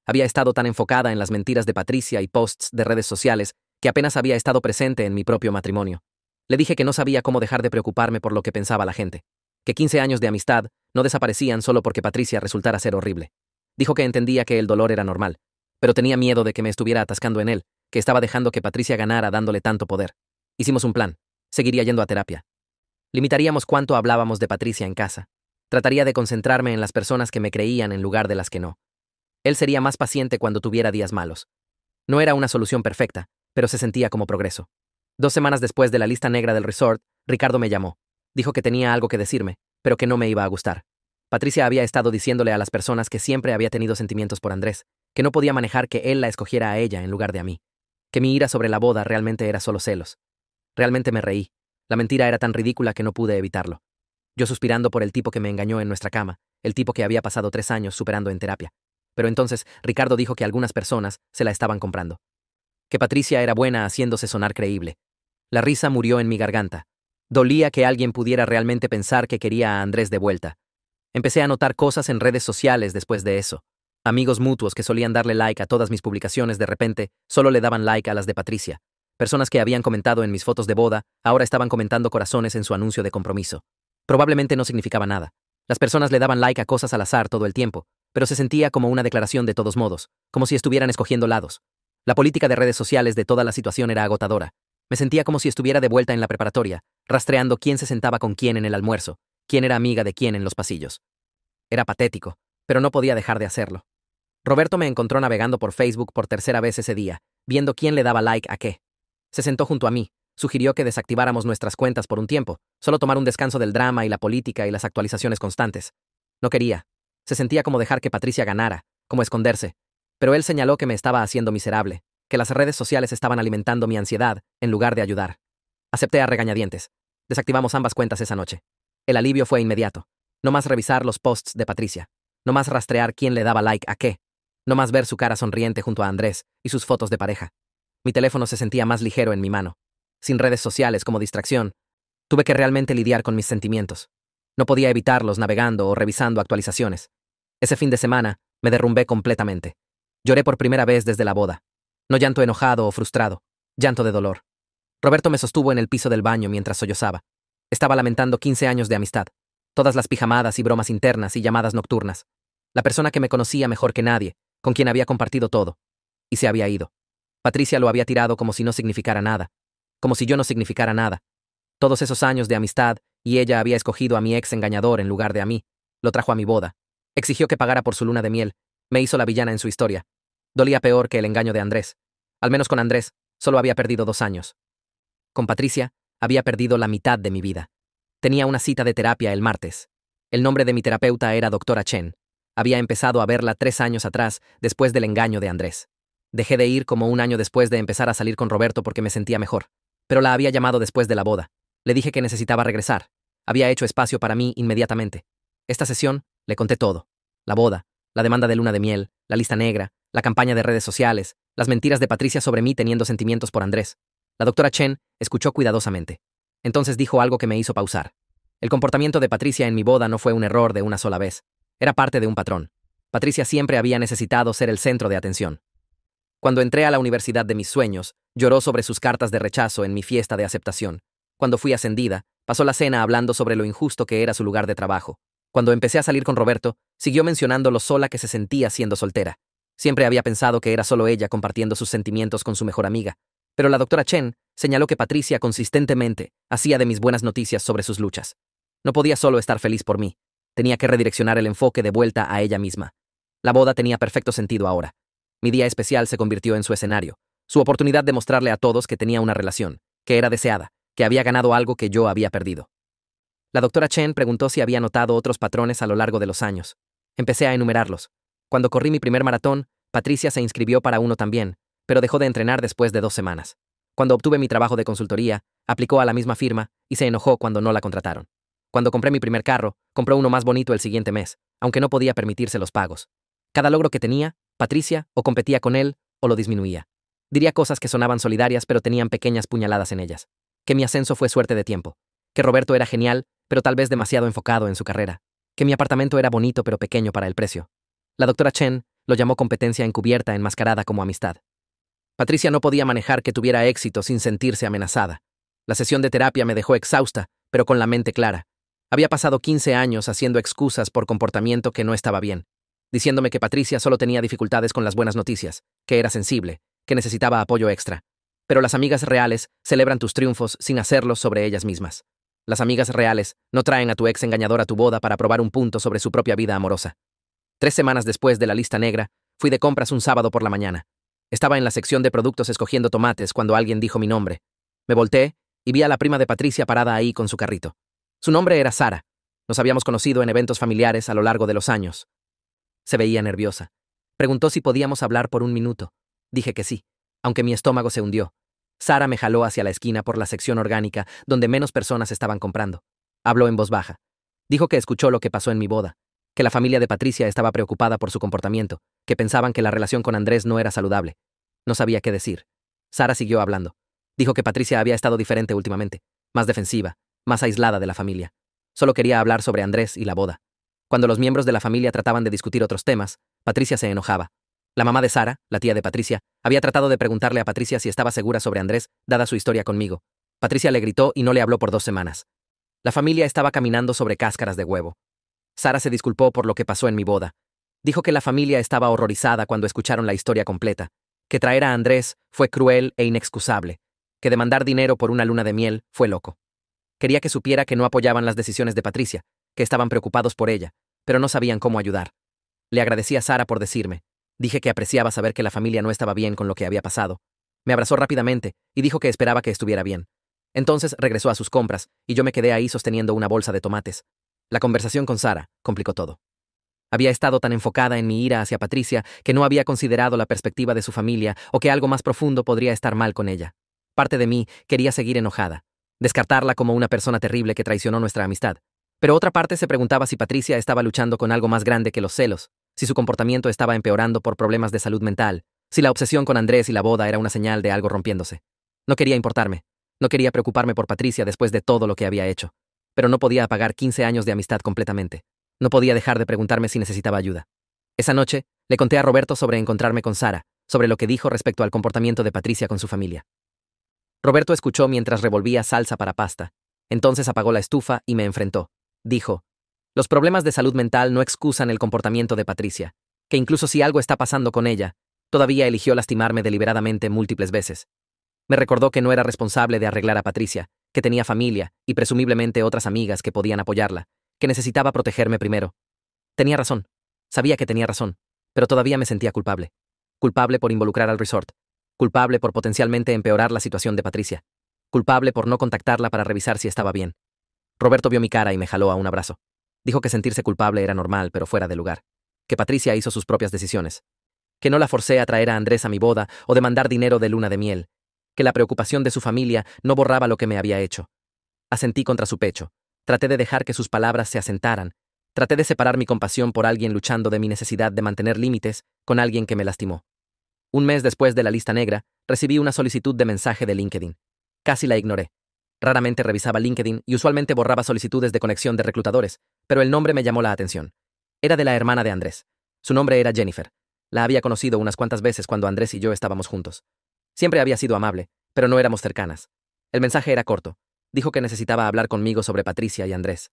Había estado tan enfocada en las mentiras de Patricia y posts de redes sociales que apenas había estado presente en mi propio matrimonio. Le dije que no sabía cómo dejar de preocuparme por lo que pensaba la gente, que 15 años de amistad no desaparecían solo porque Patricia resultara ser horrible. Dijo que entendía que el dolor era normal, pero tenía miedo de que me estuviera atascando en él, que estaba dejando que Patricia ganara dándole tanto poder. Hicimos un plan. Seguiría yendo a terapia. Limitaríamos cuánto hablábamos de Patricia en casa. Trataría de concentrarme en las personas que me creían en lugar de las que no. Él sería más paciente cuando tuviera días malos. No era una solución perfecta, pero se sentía como progreso. 2 semanas después de la lista negra del resort, Ricardo me llamó. Dijo que tenía algo que decirme, pero que no me iba a gustar. Patricia había estado diciéndole a las personas que siempre había tenido sentimientos por Andrés, que no podía manejar que él la escogiera a ella en lugar de a mí, que mi ira sobre la boda realmente era solo celos. Realmente me reí. La mentira era tan ridícula que no pude evitarlo. Yo suspirando por el tipo que me engañó en nuestra cama, el tipo que había pasado 3 años superando en terapia. Pero entonces Ricardo dijo que algunas personas se la estaban comprando. Que Patricia era buena haciéndose sonar creíble. La risa murió en mi garganta. Dolía que alguien pudiera realmente pensar que quería a Andrés de vuelta. Empecé a notar cosas en redes sociales después de eso. Amigos mutuos que solían darle like a todas mis publicaciones de repente solo le daban like a las de Patricia. Personas que habían comentado en mis fotos de boda ahora estaban comentando corazones en su anuncio de compromiso. Probablemente no significaba nada. Las personas le daban like a cosas al azar todo el tiempo, pero se sentía como una declaración de todos modos, como si estuvieran escogiendo lados. La política de redes sociales de toda la situación era agotadora. Me sentía como si estuviera de vuelta en la preparatoria, rastreando quién se sentaba con quién en el almuerzo, quién era amiga de quién en los pasillos. Era patético, pero no podía dejar de hacerlo. Roberto me encontró navegando por Facebook por tercera vez ese día, viendo quién le daba like a qué. Se sentó junto a mí, sugirió que desactiváramos nuestras cuentas por un tiempo, solo tomar un descanso del drama y la política y las actualizaciones constantes. No quería. Se sentía como dejar que Patricia ganara, como esconderse. Pero él señaló que me estaba haciendo miserable, que las redes sociales estaban alimentando mi ansiedad, en lugar de ayudar. Acepté a regañadientes. Desactivamos ambas cuentas esa noche. El alivio fue inmediato. No más revisar los posts de Patricia. No más rastrear quién le daba like a qué. No más ver su cara sonriente junto a Andrés y sus fotos de pareja. Mi teléfono se sentía más ligero en mi mano. Sin redes sociales como distracción, tuve que realmente lidiar con mis sentimientos. No podía evitarlos navegando o revisando actualizaciones. Ese fin de semana me derrumbé completamente. Lloré por primera vez desde la boda. No llanto enojado o frustrado, llanto de dolor. Roberto me sostuvo en el piso del baño mientras sollozaba. Estaba lamentando 15 años de amistad. Todas las pijamadas y bromas internas y llamadas nocturnas. La persona que me conocía mejor que nadie, con quien había compartido todo. Y se había ido. Patricia lo había tirado como si no significara nada. Como si yo no significara nada. Todos esos años de amistad, y ella había escogido a mi ex engañador en lugar de a mí. Lo trajo a mi boda. Exigió que pagara por su luna de miel. Me hizo la villana en su historia. Dolía peor que el engaño de Andrés. Al menos con Andrés, solo había perdido 2 años. Con Patricia, había perdido la mitad de mi vida. Tenía una cita de terapia el martes. El nombre de mi terapeuta era Doctora Chen. Había empezado a verla 3 años atrás, después del engaño de Andrés. Dejé de ir como 1 año después de empezar a salir con Roberto porque me sentía mejor. Pero la había llamado después de la boda. Le dije que necesitaba regresar. Había hecho espacio para mí inmediatamente. Esta sesión, le conté todo. La boda, la demanda de luna de miel, la lista negra, la campaña de redes sociales, las mentiras de Patricia sobre mí teniendo sentimientos por Andrés. La doctora Chen escuchó cuidadosamente. Entonces dijo algo que me hizo pausar. El comportamiento de Patricia en mi boda no fue un error de una sola vez. Era parte de un patrón. Patricia siempre había necesitado ser el centro de atención. Cuando entré a la universidad de mis sueños, lloró sobre sus cartas de rechazo en mi fiesta de aceptación. Cuando fui ascendida, pasó la cena hablando sobre lo injusto que era su lugar de trabajo. Cuando empecé a salir con Roberto, siguió mencionando lo sola que se sentía siendo soltera. Siempre había pensado que era solo ella compartiendo sus sentimientos con su mejor amiga. Pero la doctora Chen señaló que Patricia consistentemente hacía de mis buenas noticias sobre sus luchas. No podía solo estar feliz por mí. Tenía que redireccionar el enfoque de vuelta a ella misma. La boda tenía perfecto sentido ahora. Mi día especial se convirtió en su escenario, su oportunidad de mostrarle a todos que tenía una relación, que era deseada, que había ganado algo que yo había perdido. La doctora Chen preguntó si había notado otros patrones a lo largo de los años. Empecé a enumerarlos. Cuando corrí mi primer maratón, Patricia se inscribió para uno también, pero dejó de entrenar después de 2 semanas. Cuando obtuve mi trabajo de consultoría, aplicó a la misma firma y se enojó cuando no la contrataron. Cuando compré mi primer carro, compró uno más bonito el siguiente mes, aunque no podía permitirse los pagos. Cada logro que tenía, Patricia o competía con él o lo disminuía. Diría cosas que sonaban solidarias pero tenían pequeñas puñaladas en ellas. Que mi ascenso fue suerte de tiempo. Que Roberto era genial, pero tal vez demasiado enfocado en su carrera. Que mi apartamento era bonito pero pequeño para el precio. La doctora Chen lo llamó competencia encubierta enmascarada como amistad. Patricia no podía manejar que tuviera éxito sin sentirse amenazada. La sesión de terapia me dejó exhausta, pero con la mente clara. Había pasado 15 años haciendo excusas por comportamiento que no estaba bien, diciéndome que Patricia solo tenía dificultades con las buenas noticias, que era sensible, que necesitaba apoyo extra. Pero las amigas reales celebran tus triunfos sin hacerlos sobre ellas mismas. Las amigas reales no traen a tu ex engañador a tu boda para probar un punto sobre su propia vida amorosa. 3 semanas después de la lista negra, fui de compras un sábado por la mañana. Estaba en la sección de productos escogiendo tomates cuando alguien dijo mi nombre. Me volteé y vi a la prima de Patricia parada ahí con su carrito. Su nombre era Sara. Nos habíamos conocido en eventos familiares a lo largo de los años. Se veía nerviosa. Preguntó si podíamos hablar por un minuto. Dije que sí, aunque mi estómago se hundió. Sara me jaló hacia la esquina por la sección orgánica, donde menos personas estaban comprando. Habló en voz baja. Dijo que escuchó lo que pasó en mi boda, que la familia de Patricia estaba preocupada por su comportamiento, que pensaban que la relación con Andrés no era saludable. No sabía qué decir. Sara siguió hablando. Dijo que Patricia había estado diferente últimamente, más defensiva, más aislada de la familia. Solo quería hablar sobre Andrés y la boda. Cuando los miembros de la familia trataban de discutir otros temas, Patricia se enojaba. La mamá de Sara, la tía de Patricia, había tratado de preguntarle a Patricia si estaba segura sobre Andrés, dada su historia conmigo. Patricia le gritó y no le habló por 2 semanas. La familia estaba caminando sobre cáscaras de huevo. Sara se disculpó por lo que pasó en mi boda. Dijo que la familia estaba horrorizada cuando escucharon la historia completa, que traer a Andrés fue cruel e inexcusable, que demandar dinero por una luna de miel fue loco. Quería que supiera que no apoyaban las decisiones de Patricia, que estaban preocupados por ella, pero no sabían cómo ayudar. Le agradecí a Sara por decirme. Dije que apreciaba saber que la familia no estaba bien con lo que había pasado. Me abrazó rápidamente y dijo que esperaba que estuviera bien. Entonces regresó a sus compras y yo me quedé ahí sosteniendo una bolsa de tomates. La conversación con Sara complicó todo. Había estado tan enfocada en mi ira hacia Patricia que no había considerado la perspectiva de su familia o que algo más profundo podría estar mal con ella. Parte de mí quería seguir enojada, descartarla como una persona terrible que traicionó nuestra amistad. Pero otra parte se preguntaba si Patricia estaba luchando con algo más grande que los celos, si su comportamiento estaba empeorando por problemas de salud mental, si la obsesión con Andrés y la boda era una señal de algo rompiéndose. No quería importarme, no quería preocuparme por Patricia después de todo lo que había hecho, pero no podía apagar 15 años de amistad completamente. No podía dejar de preguntarme si necesitaba ayuda. Esa noche, le conté a Roberto sobre encontrarme con Sara, sobre lo que dijo respecto al comportamiento de Patricia con su familia. Roberto escuchó mientras revolvía salsa para pasta. Entonces apagó la estufa y me enfrentó. Dijo, los problemas de salud mental no excusan el comportamiento de Patricia, que incluso si algo está pasando con ella, todavía eligió lastimarme deliberadamente múltiples veces. Me recordó que no era responsable de arreglar a Patricia, que tenía familia y presumiblemente otras amigas que podían apoyarla, que necesitaba protegerme primero. Tenía razón, sabía que tenía razón, pero todavía me sentía culpable. Culpable por involucrar al resort, culpable por potencialmente empeorar la situación de Patricia, culpable por no contactarla para revisar si estaba bien. Roberto vio mi cara y me jaló a un abrazo. Dijo que sentirse culpable era normal, pero fuera de lugar. Que Patricia hizo sus propias decisiones. Que no la forcé a traer a Andrés a mi boda o demandar dinero de luna de miel. Que la preocupación de su familia no borraba lo que me había hecho. Asentí contra su pecho. Traté de dejar que sus palabras se asentaran. Traté de separar mi compasión por alguien luchando de mi necesidad de mantener límites con alguien que me lastimó. Un mes después de la lista negra, recibí una solicitud de mensaje de LinkedIn. Casi la ignoré. Raramente revisaba LinkedIn y usualmente borraba solicitudes de conexión de reclutadores, pero el nombre me llamó la atención. Era de la hermana de Andrés. Su nombre era Jennifer. La había conocido unas cuantas veces cuando Andrés y yo estábamos juntos. Siempre había sido amable, pero no éramos cercanas. El mensaje era corto. Dijo que necesitaba hablar conmigo sobre Patricia y Andrés.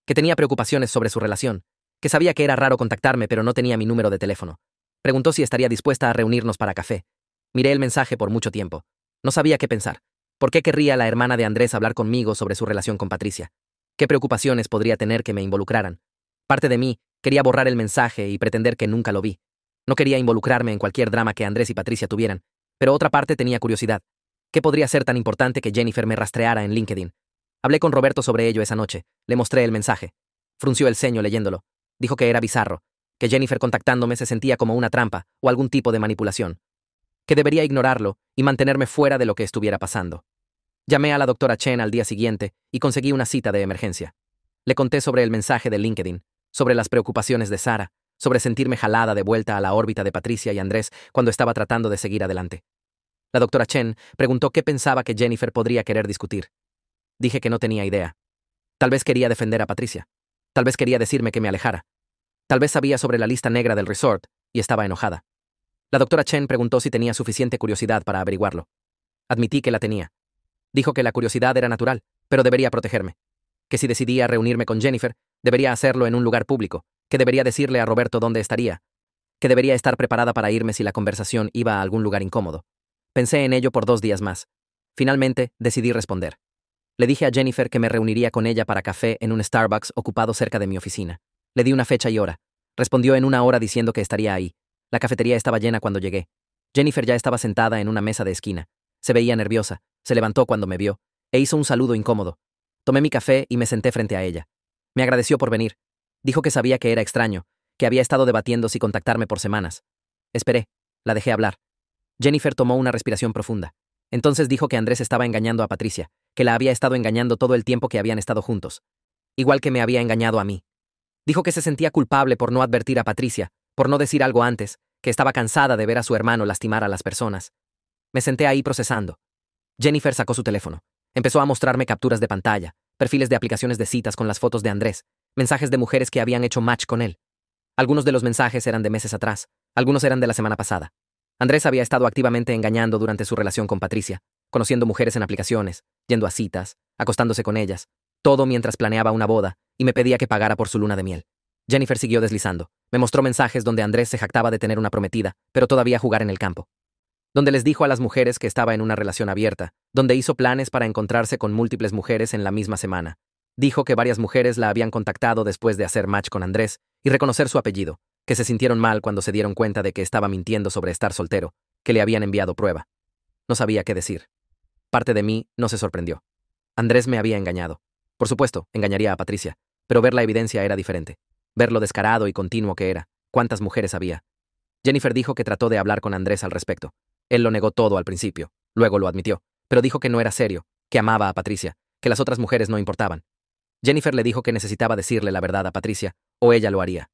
Que tenía preocupaciones sobre su relación. Que sabía que era raro contactarme, pero no tenía mi número de teléfono. Preguntó si estaría dispuesta a reunirnos para café. Miré el mensaje por mucho tiempo. No sabía qué pensar. ¿Por qué querría la hermana de Andrés hablar conmigo sobre su relación con Patricia? ¿Qué preocupaciones podría tener que me involucraran? Parte de mí quería borrar el mensaje y pretender que nunca lo vi. No quería involucrarme en cualquier drama que Andrés y Patricia tuvieran, pero otra parte tenía curiosidad. ¿Qué podría ser tan importante que Jennifer me rastreara en LinkedIn? Hablé con Roberto sobre ello esa noche. Le mostré el mensaje. Frunció el ceño leyéndolo. Dijo que era bizarro, que Jennifer contactándome se sentía como una trampa o algún tipo de manipulación. Que debería ignorarlo y mantenerme fuera de lo que estuviera pasando. Llamé a la doctora Chen al día siguiente y conseguí una cita de emergencia. Le conté sobre el mensaje de LinkedIn, sobre las preocupaciones de Sara, sobre sentirme jalada de vuelta a la órbita de Patricia y Andrés cuando estaba tratando de seguir adelante. La doctora Chen preguntó qué pensaba que Jennifer podría querer discutir. Dije que no tenía idea. Tal vez quería defender a Patricia. Tal vez quería decirme que me alejara. Tal vez sabía sobre la lista negra del resort y estaba enojada. La doctora Chen preguntó si tenía suficiente curiosidad para averiguarlo. Admití que la tenía. Dijo que la curiosidad era natural, pero debería protegerme. Que si decidía reunirme con Jennifer, debería hacerlo en un lugar público, que debería decirle a Roberto dónde estaría, que debería estar preparada para irme si la conversación iba a algún lugar incómodo. Pensé en ello por 2 días más. Finalmente, decidí responder. Le dije a Jennifer que me reuniría con ella para café en un Starbucks ocupado cerca de mi oficina. Le di una fecha y hora. Respondió en 1 hora diciendo que estaría ahí. La cafetería estaba llena cuando llegué. Jennifer ya estaba sentada en una mesa de esquina. Se veía nerviosa, se levantó cuando me vio, e hizo un saludo incómodo. Tomé mi café y me senté frente a ella. Me agradeció por venir. Dijo que sabía que era extraño, que había estado debatiendo si contactarme por semanas. Esperé. La dejé hablar. Jennifer tomó una respiración profunda. Entonces dijo que Andrés estaba engañando a Patricia, que la había estado engañando todo el tiempo que habían estado juntos. Igual que me había engañado a mí. Dijo que se sentía culpable por no advertir a Patricia, por no decir algo antes, que estaba cansada de ver a su hermano lastimar a las personas. Me senté ahí procesando. Jennifer sacó su teléfono. Empezó a mostrarme capturas de pantalla, perfiles de aplicaciones de citas con las fotos de Andrés, mensajes de mujeres que habían hecho match con él. Algunos de los mensajes eran de meses atrás, algunos eran de la semana pasada. Andrés había estado activamente engañando durante su relación con Patricia, conociendo mujeres en aplicaciones, yendo a citas, acostándose con ellas, todo mientras planeaba una boda y me pedía que pagara por su luna de miel. Jennifer siguió deslizando. Me mostró mensajes donde Andrés se jactaba de tener una prometida, pero todavía jugar en el campo. Donde les dijo a las mujeres que estaba en una relación abierta, donde hizo planes para encontrarse con múltiples mujeres en la misma semana. Dijo que varias mujeres la habían contactado después de hacer match con Andrés y reconocer su apellido, que se sintieron mal cuando se dieron cuenta de que estaba mintiendo sobre estar soltero, que le habían enviado prueba. No sabía qué decir. Parte de mí no se sorprendió. Andrés me había engañado. Por supuesto, engañaría a Patricia, pero ver la evidencia era diferente. Ver lo descarado y continuo que era, cuántas mujeres había. Jennifer dijo que trató de hablar con Andrés al respecto. Él lo negó todo al principio, luego lo admitió, pero dijo que no era serio, que amaba a Patricia, que las otras mujeres no importaban. Jennifer le dijo que necesitaba decirle la verdad a Patricia, o ella lo haría.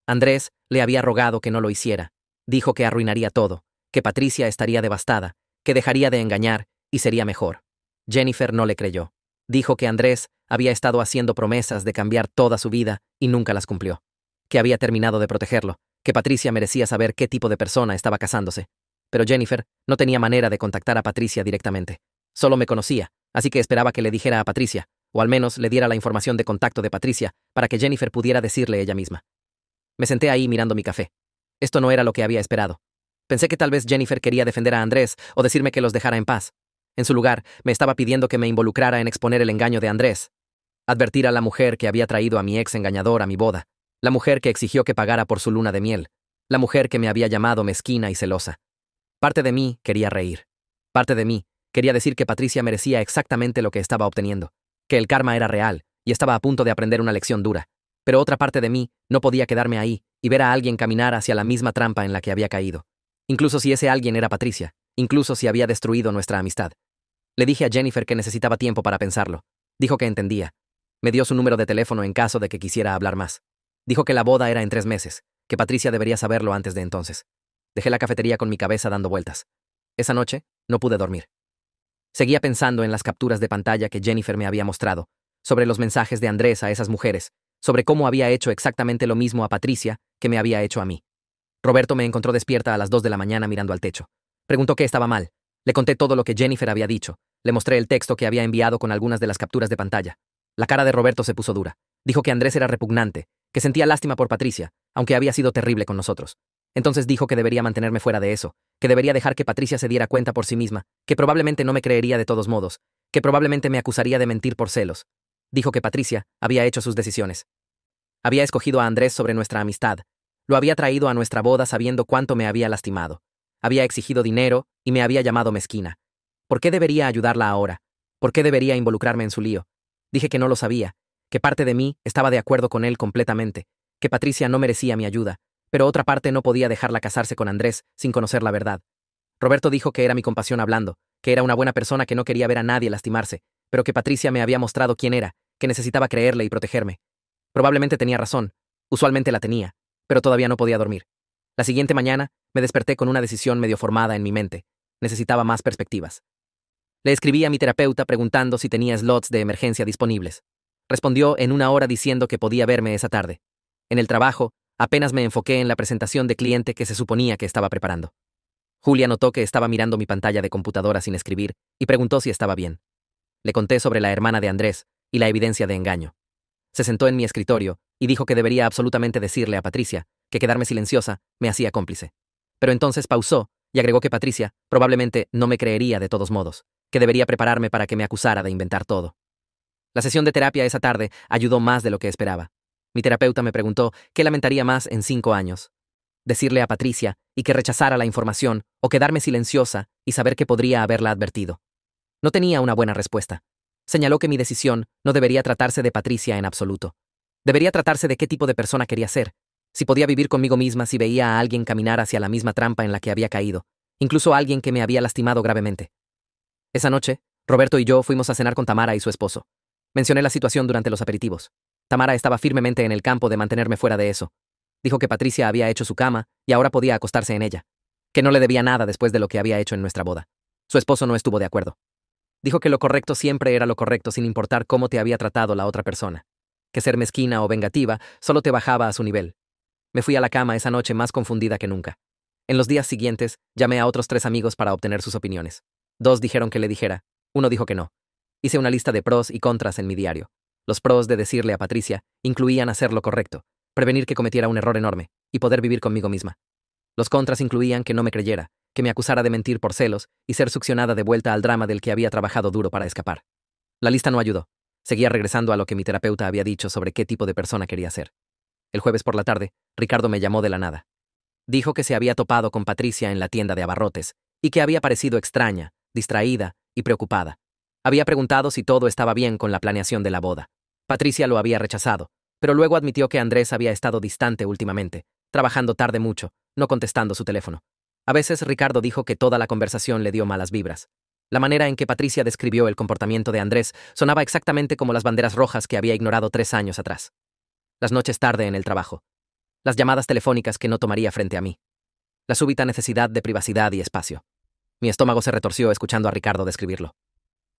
Andrés le había rogado que no lo hiciera. Dijo que arruinaría todo, que Patricia estaría devastada, que dejaría de engañar y sería mejor. Jennifer no le creyó. Dijo que Andrés había estado haciendo promesas de cambiar toda su vida y nunca las cumplió. Que había terminado de protegerlo, que Patricia merecía saber qué tipo de persona estaba casándose. Pero Jennifer no tenía manera de contactar a Patricia directamente. Solo me conocía, así que esperaba que le dijera a Patricia, o al menos le diera la información de contacto de Patricia, para que Jennifer pudiera decirle ella misma. Me senté ahí mirando mi café. Esto no era lo que había esperado. Pensé que tal vez Jennifer quería defender a Andrés o decirme que los dejara en paz. En su lugar, me estaba pidiendo que me involucrara en exponer el engaño de Andrés. Advertir a la mujer que había traído a mi ex engañador a mi boda. La mujer que exigió que pagara por su luna de miel. La mujer que me había llamado mezquina y celosa. Parte de mí quería reír. Parte de mí quería decir que Patricia merecía exactamente lo que estaba obteniendo, que el karma era real y estaba a punto de aprender una lección dura. Pero otra parte de mí no podía quedarme ahí y ver a alguien caminar hacia la misma trampa en la que había caído. Incluso si ese alguien era Patricia, incluso si había destruido nuestra amistad. Le dije a Jennifer que necesitaba tiempo para pensarlo. Dijo que entendía. Me dio su número de teléfono en caso de que quisiera hablar más. Dijo que la boda era en 3 meses, que Patricia debería saberlo antes de entonces. Dejé la cafetería con mi cabeza dando vueltas. Esa noche no pude dormir. Seguía pensando en las capturas de pantalla que Jennifer me había mostrado, sobre los mensajes de Andrés a esas mujeres, sobre cómo había hecho exactamente lo mismo a Patricia que me había hecho a mí. Roberto me encontró despierta a las 2 de la mañana mirando al techo. Preguntó qué estaba mal. Le conté todo lo que Jennifer había dicho. Le mostré el texto que había enviado con algunas de las capturas de pantalla. La cara de Roberto se puso dura. Dijo que Andrés era repugnante, que sentía lástima por Patricia, aunque había sido terrible con nosotros. Entonces dijo que debería mantenerme fuera de eso, que debería dejar que Patricia se diera cuenta por sí misma, que probablemente no me creería de todos modos, que probablemente me acusaría de mentir por celos. Dijo que Patricia había hecho sus decisiones. Había escogido a Andrés sobre nuestra amistad. Lo había traído a nuestra boda sabiendo cuánto me había lastimado. Había exigido dinero y me había llamado mezquina. ¿Por qué debería ayudarla ahora? ¿Por qué debería involucrarme en su lío? Dije que no lo sabía, que parte de mí estaba de acuerdo con él completamente, que Patricia no merecía mi ayuda, pero otra parte no podía dejarla casarse con Andrés sin conocer la verdad. Roberto dijo que era mi compasión hablando, que era una buena persona que no quería ver a nadie lastimarse, pero que Patricia me había mostrado quién era, que necesitaba creerle y protegerme. Probablemente tenía razón, usualmente la tenía, pero todavía no podía dormir. La siguiente mañana me desperté con una decisión medio formada en mi mente. Necesitaba más perspectivas. Le escribí a mi terapeuta preguntando si tenía slots de emergencia disponibles. Respondió en 1 hora diciendo que podía verme esa tarde. En el trabajo, apenas me enfoqué en la presentación de cliente que se suponía que estaba preparando. Julia notó que estaba mirando mi pantalla de computadora sin escribir y preguntó si estaba bien. Le conté sobre la hermana de Andrés y la evidencia de engaño. Se sentó en mi escritorio y dijo que debería absolutamente decirle a Patricia que quedarme silenciosa me hacía cómplice. Pero entonces pausó y agregó que Patricia probablemente no me creería de todos modos, que debería prepararme para que me acusara de inventar todo. La sesión de terapia esa tarde ayudó más de lo que esperaba. Mi terapeuta me preguntó qué lamentaría más en 5 años. Decirle a Patricia y que rechazara la información o quedarme silenciosa y saber que podría haberla advertido. No tenía una buena respuesta. Señaló que mi decisión no debería tratarse de Patricia en absoluto. Debería tratarse de qué tipo de persona quería ser, si podía vivir conmigo misma si veía a alguien caminar hacia la misma trampa en la que había caído, incluso a alguien que me había lastimado gravemente. Esa noche, Roberto y yo fuimos a cenar con Tamara y su esposo. Mencioné la situación durante los aperitivos. Tamara estaba firmemente en el campo de mantenerme fuera de eso. Dijo que Patricia había hecho su cama y ahora podía acostarse en ella, que no le debía nada después de lo que había hecho en nuestra boda. Su esposo no estuvo de acuerdo. Dijo que lo correcto siempre era lo correcto sin importar cómo te había tratado la otra persona, que ser mezquina o vengativa solo te bajaba a su nivel. Me fui a la cama esa noche más confundida que nunca. En los días siguientes, llamé a otros 3 amigos para obtener sus opiniones. 2 dijeron que le dijera, 1 dijo que no. Hice una lista de pros y contras en mi diario. Los pros de decirle a Patricia incluían hacer lo correcto, prevenir que cometiera un error enorme y poder vivir conmigo misma. Los contras incluían que no me creyera, que me acusara de mentir por celos y ser succionada de vuelta al drama del que había trabajado duro para escapar. La lista no ayudó. Seguía regresando a lo que mi terapeuta había dicho sobre qué tipo de persona quería ser. El jueves por la tarde, Ricardo me llamó de la nada. Dijo que se había topado con Patricia en la tienda de abarrotes y que había parecido extraña, distraída y preocupada. Había preguntado si todo estaba bien con la planeación de la boda. Patricia lo había rechazado, pero luego admitió que Andrés había estado distante últimamente, trabajando tarde mucho, no contestando su teléfono. A veces Ricardo dijo que toda la conversación le dio malas vibras. La manera en que Patricia describió el comportamiento de Andrés sonaba exactamente como las banderas rojas que había ignorado 3 años atrás. Las noches tarde en el trabajo. Las llamadas telefónicas que no tomaría frente a mí. La súbita necesidad de privacidad y espacio. Mi estómago se retorció escuchando a Ricardo describirlo.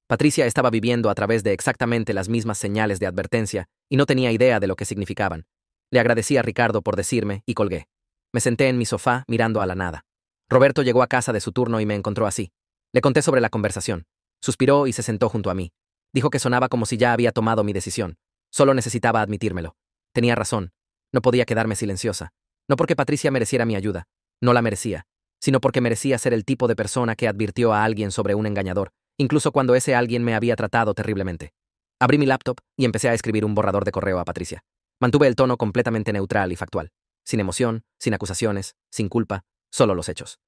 Patricia estaba viviendo a través de exactamente las mismas señales de advertencia y no tenía idea de lo que significaban. Le agradecí a Ricardo por decirme y colgué. Me senté en mi sofá mirando a la nada. Roberto llegó a casa de su turno y me encontró así. Le conté sobre la conversación. Suspiró y se sentó junto a mí. Dijo que sonaba como si ya había tomado mi decisión. Solo necesitaba admitírmelo. Tenía razón. No podía quedarme silenciosa. No porque Patricia mereciera mi ayuda. No la merecía. Sino porque merecía ser el tipo de persona que advirtió a alguien sobre un engañador, incluso cuando ese alguien me había tratado terriblemente. Abrí mi laptop y empecé a escribir un borrador de correo a Patricia. Mantuve el tono completamente neutral y factual. Sin emoción, sin acusaciones, sin culpa, solo los hechos.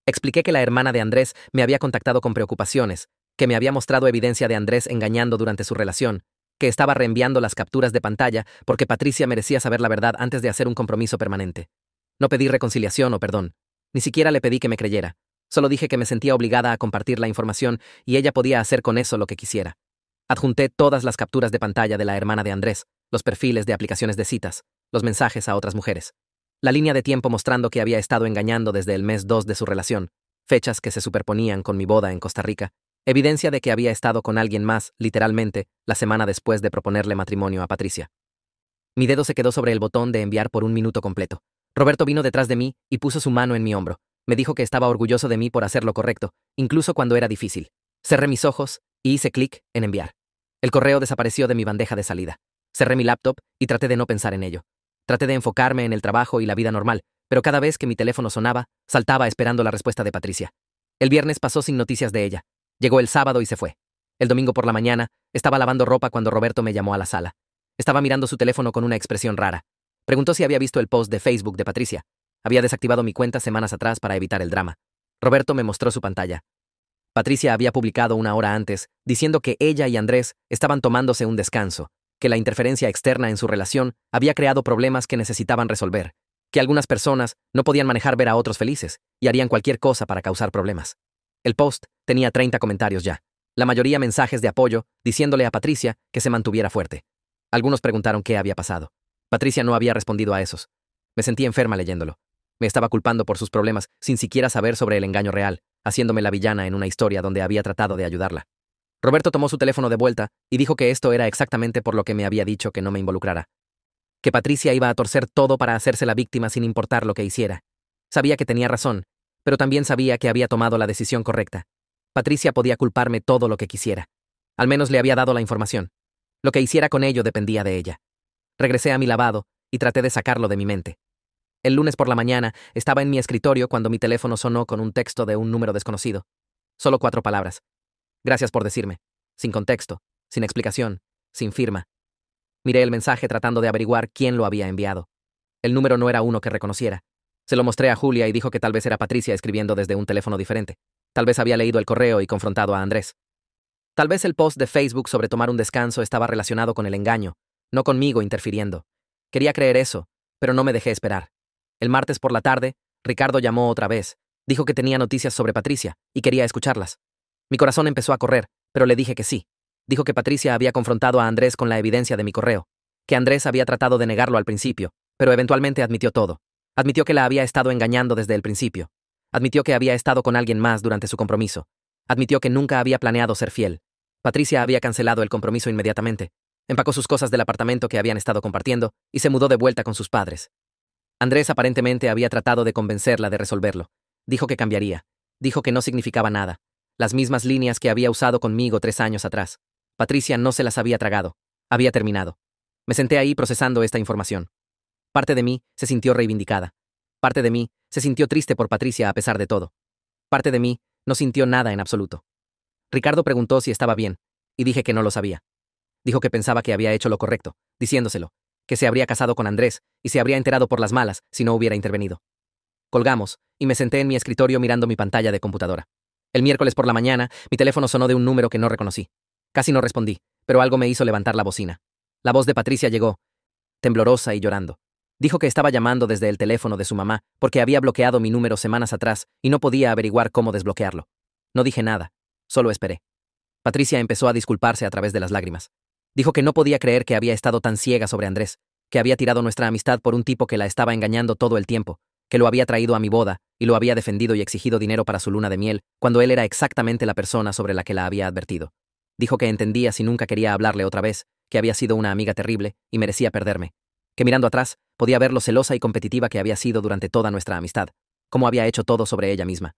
Expliqué que la hermana de Andrés me había contactado con preocupaciones, que me había mostrado evidencia de Andrés engañando durante su relación, que estaba reenviando las capturas de pantalla porque Patricia merecía saber la verdad antes de hacer un compromiso permanente. No pedí reconciliación o perdón. Ni siquiera le pedí que me creyera. Solo dije que me sentía obligada a compartir la información y ella podía hacer con eso lo que quisiera. Adjunté todas las capturas de pantalla de la hermana de Andrés, los perfiles de aplicaciones de citas, los mensajes a otras mujeres. La línea de tiempo mostrando que había estado engañando desde el mes 2 de su relación, fechas que se superponían con mi boda en Costa Rica, evidencia de que había estado con alguien más, literalmente, la semana después de proponerle matrimonio a Patricia. Mi dedo se quedó sobre el botón de enviar por 1 minuto completo. Roberto vino detrás de mí y puso su mano en mi hombro. Me dijo que estaba orgulloso de mí por hacer lo correcto, incluso cuando era difícil. Cerré mis ojos y hice clic en enviar. El correo desapareció de mi bandeja de salida. Cerré mi laptop y traté de no pensar en ello. Traté de enfocarme en el trabajo y la vida normal, pero cada vez que mi teléfono sonaba, saltaba esperando la respuesta de Patricia. El viernes pasó sin noticias de ella. Llegó el sábado y se fue. El domingo por la mañana, estaba lavando ropa cuando Roberto me llamó a la sala. Estaba mirando su teléfono con una expresión rara. Preguntó si había visto el post de Facebook de Patricia. Había desactivado mi cuenta semanas atrás para evitar el drama. Roberto me mostró su pantalla. Patricia había publicado 1 hora antes, diciendo que ella y Andrés estaban tomándose un descanso, que la interferencia externa en su relación había creado problemas que necesitaban resolver, que algunas personas no podían manejar ver a otros felices y harían cualquier cosa para causar problemas. El post tenía 30 comentarios ya. La mayoría mensajes de apoyo, diciéndole a Patricia que se mantuviera fuerte. Algunos preguntaron qué había pasado. Patricia no había respondido a esos. Me sentí enferma leyéndolo. Me estaba culpando por sus problemas sin siquiera saber sobre el engaño real, haciéndome la villana en una historia donde había tratado de ayudarla. Roberto tomó su teléfono de vuelta y dijo que esto era exactamente por lo que me había dicho que no me involucrara. Que Patricia iba a torcer todo para hacerse la víctima sin importar lo que hiciera. Sabía que tenía razón, pero también sabía que había tomado la decisión correcta. Patricia podía culparme todo lo que quisiera. Al menos le había dado la información. Lo que hiciera con ello dependía de ella. Regresé a mi lavado y traté de sacarlo de mi mente. El lunes por la mañana estaba en mi escritorio cuando mi teléfono sonó con un texto de un número desconocido. Solo 4 palabras. Gracias por decirme. Sin contexto, sin explicación, sin firma. Miré el mensaje tratando de averiguar quién lo había enviado. El número no era uno que reconociera. Se lo mostré a Julia y dijo que tal vez era Patricia escribiendo desde un teléfono diferente. Tal vez había leído el correo y confrontado a Andrés. Tal vez el post de Facebook sobre tomar un descanso estaba relacionado con el engaño, no conmigo interfiriendo. Quería creer eso, pero no me dejé esperar. El martes por la tarde, Ricardo llamó otra vez. Dijo que tenía noticias sobre Patricia y quería escucharlas. Mi corazón empezó a correr, pero le dije que sí. Dijo que Patricia había confrontado a Andrés con la evidencia de mi correo, que Andrés había tratado de negarlo al principio, pero eventualmente admitió todo. Admitió que la había estado engañando desde el principio. Admitió que había estado con alguien más durante su compromiso. Admitió que nunca había planeado ser fiel. Patricia había cancelado el compromiso inmediatamente. Empacó sus cosas del apartamento que habían estado compartiendo y se mudó de vuelta con sus padres. Andrés aparentemente había tratado de convencerla de resolverlo. Dijo que cambiaría. Dijo que no significaba nada. Las mismas líneas que había usado conmigo 3 años atrás. Patricia no se las había tragado. Había terminado. Me senté ahí procesando esta información. Parte de mí se sintió reivindicada. Parte de mí se sintió triste por Patricia a pesar de todo. Parte de mí no sintió nada en absoluto. Ricardo preguntó si estaba bien, y dije que no lo sabía. Dijo que pensaba que había hecho lo correcto, diciéndoselo, que se habría casado con Andrés y se habría enterado por las malas si no hubiera intervenido. Colgamos, y me senté en mi escritorio mirando mi pantalla de computadora. El miércoles por la mañana, mi teléfono sonó de un número que no reconocí. Casi no respondí, pero algo me hizo levantar la bocina. La voz de Patricia llegó, temblorosa y llorando. Dijo que estaba llamando desde el teléfono de su mamá porque había bloqueado mi número semanas atrás y no podía averiguar cómo desbloquearlo. No dije nada, solo esperé. Patricia empezó a disculparse a través de las lágrimas. Dijo que no podía creer que había estado tan ciega sobre Andrés, que había tirado nuestra amistad por un tipo que la estaba engañando todo el tiempo, que lo había traído a mi boda y lo había defendido y exigido dinero para su luna de miel, cuando él era exactamente la persona sobre la que la había advertido. Dijo que entendía si nunca quería hablarle otra vez, que había sido una amiga terrible y merecía perderme. Que mirando atrás, podía ver lo celosa y competitiva que había sido durante toda nuestra amistad, cómo había hecho todo sobre ella misma.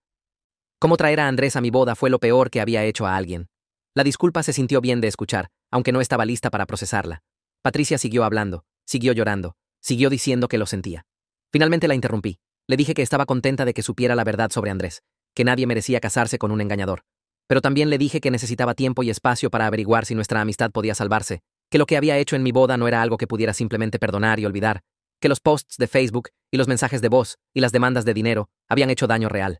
Cómo traer a Andrés a mi boda fue lo peor que había hecho a alguien. La disculpa se sintió bien de escuchar, aunque no estaba lista para procesarla. Patricia siguió hablando, siguió llorando, siguió diciendo que lo sentía. Finalmente la interrumpí. Le dije que estaba contenta de que supiera la verdad sobre Andrés, que nadie merecía casarse con un engañador. Pero también le dije que necesitaba tiempo y espacio para averiguar si nuestra amistad podía salvarse, que lo que había hecho en mi boda no era algo que pudiera simplemente perdonar y olvidar, que los posts de Facebook y los mensajes de voz y las demandas de dinero habían hecho daño real.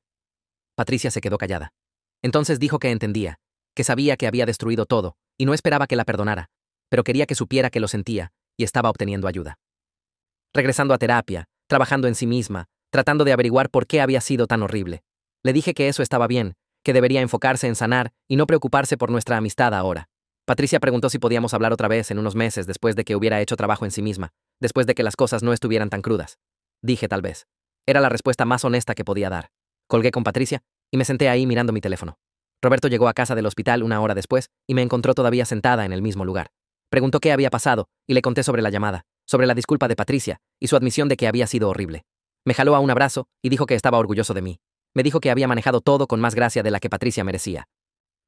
Patricia se quedó callada. Entonces dijo que entendía, que sabía que había destruido todo, y no esperaba que la perdonara, pero quería que supiera que lo sentía y estaba obteniendo ayuda. Regresando a terapia, trabajando en sí misma, tratando de averiguar por qué había sido tan horrible. Le dije que eso estaba bien, que debería enfocarse en sanar y no preocuparse por nuestra amistad ahora. Patricia preguntó si podíamos hablar otra vez en unos meses después de que hubiera hecho trabajo en sí misma, después de que las cosas no estuvieran tan crudas. Dije tal vez. Era la respuesta más honesta que podía dar. Colgué con Patricia y me senté ahí mirando mi teléfono. Roberto llegó a casa del hospital 1 hora después y me encontró todavía sentada en el mismo lugar. Preguntó qué había pasado y le conté sobre la llamada, sobre la disculpa de Patricia y su admisión de que había sido horrible. Me jaló a un abrazo y dijo que estaba orgulloso de mí. Me dijo que había manejado todo con más gracia de la que Patricia merecía.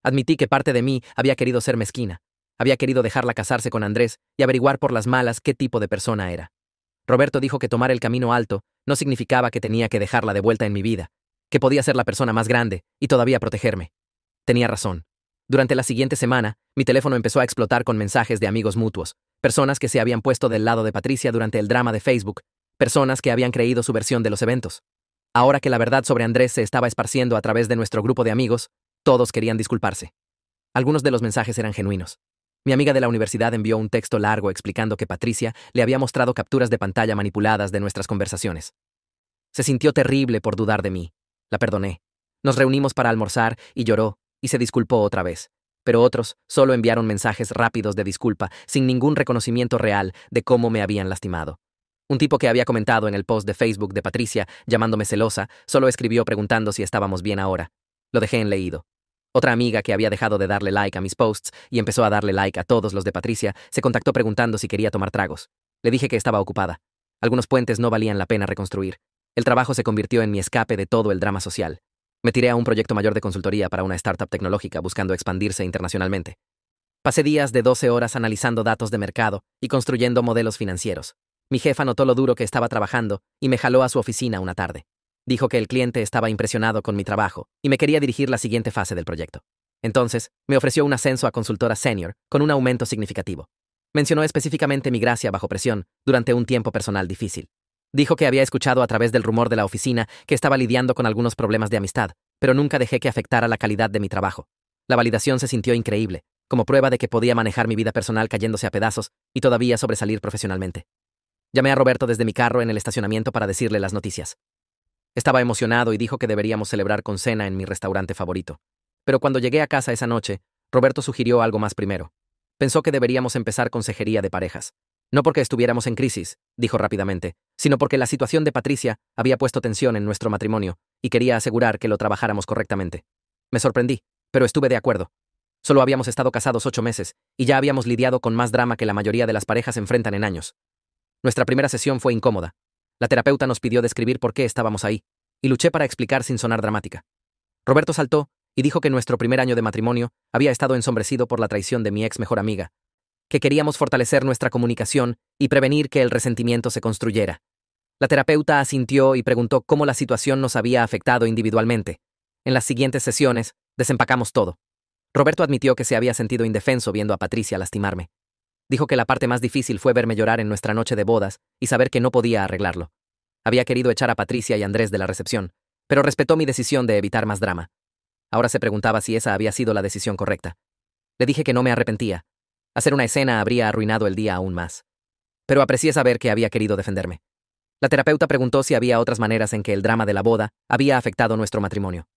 Admití que parte de mí había querido ser mezquina. Había querido dejarla casarse con Andrés y averiguar por las malas qué tipo de persona era. Roberto dijo que tomar el camino alto no significaba que tenía que dejarla de vuelta en mi vida, que podía ser la persona más grande y todavía protegerme. Tenía razón. Durante la siguiente semana, mi teléfono empezó a explotar con mensajes de amigos mutuos, personas que se habían puesto del lado de Patricia durante el drama de Facebook, personas que habían creído su versión de los eventos. Ahora que la verdad sobre Andrés se estaba esparciendo a través de nuestro grupo de amigos, todos querían disculparse. Algunos de los mensajes eran genuinos. Mi amiga de la universidad envió un texto largo explicando que Patricia le había mostrado capturas de pantalla manipuladas de nuestras conversaciones. Se sintió terrible por dudar de mí. La perdoné. Nos reunimos para almorzar y lloró, y se disculpó otra vez. pero otros solo enviaron mensajes rápidos de disculpa, sin ningún reconocimiento real de cómo me habían lastimado. Un tipo que había comentado en el post de Facebook de Patricia, llamándome celosa, solo escribió preguntando si estábamos bien ahora. Lo dejé en leído. Otra amiga que había dejado de darle like a mis posts y empezó a darle like a todos los de Patricia, se contactó preguntando si quería tomar tragos. Le dije que estaba ocupada. Algunos puentes no valían la pena reconstruir. El trabajo se convirtió en mi escape de todo el drama social. Me tiré a un proyecto mayor de consultoría para una startup tecnológica buscando expandirse internacionalmente. Pasé días de 12 horas analizando datos de mercado y construyendo modelos financieros. Mi jefa notó lo duro que estaba trabajando y me jaló a su oficina una tarde. Dijo que el cliente estaba impresionado con mi trabajo y me quería dirigir la siguiente fase del proyecto. Entonces, me ofreció un ascenso a consultora senior con un aumento significativo. Mencionó específicamente mi gracia bajo presión durante un tiempo personal difícil. Dijo que había escuchado a través del rumor de la oficina que estaba lidiando con algunos problemas de amistad, pero nunca dejé que afectara la calidad de mi trabajo. La validación se sintió increíble, como prueba de que podía manejar mi vida personal cayéndose a pedazos y todavía sobresalir profesionalmente. Llamé a Roberto desde mi carro en el estacionamiento para decirle las noticias. Estaba emocionado y dijo que deberíamos celebrar con cena en mi restaurante favorito. Pero cuando llegué a casa esa noche, Roberto sugirió algo más primero. Pensó que deberíamos empezar consejería de parejas. No porque estuviéramos en crisis, dijo rápidamente, sino porque la situación de Patricia había puesto tensión en nuestro matrimonio y quería asegurar que lo trabajáramos correctamente. Me sorprendí, pero estuve de acuerdo. Solo habíamos estado casados 8 meses y ya habíamos lidiado con más drama que la mayoría de las parejas enfrentan en años. Nuestra primera sesión fue incómoda. La terapeuta nos pidió describir por qué estábamos ahí, y luché para explicar sin sonar dramática. Roberto saltó y dijo que nuestro primer año de matrimonio había estado ensombrecido por la traición de mi ex mejor amiga, que queríamos fortalecer nuestra comunicación y prevenir que el resentimiento se construyera. La terapeuta asintió y preguntó cómo la situación nos había afectado individualmente. En las siguientes sesiones, desempacamos todo. Roberto admitió que se había sentido indefenso viendo a Patricia lastimarme. Dijo que la parte más difícil fue verme llorar en nuestra noche de bodas y saber que no podía arreglarlo. Había querido echar a Patricia y Andrés de la recepción, pero respetó mi decisión de evitar más drama. Ahora se preguntaba si esa había sido la decisión correcta. Le dije que no me arrepentía. Hacer una escena habría arruinado el día aún más. Pero aprecié saber que había querido defenderme. La terapeuta preguntó si había otras maneras en que el drama de la boda había afectado nuestro matrimonio.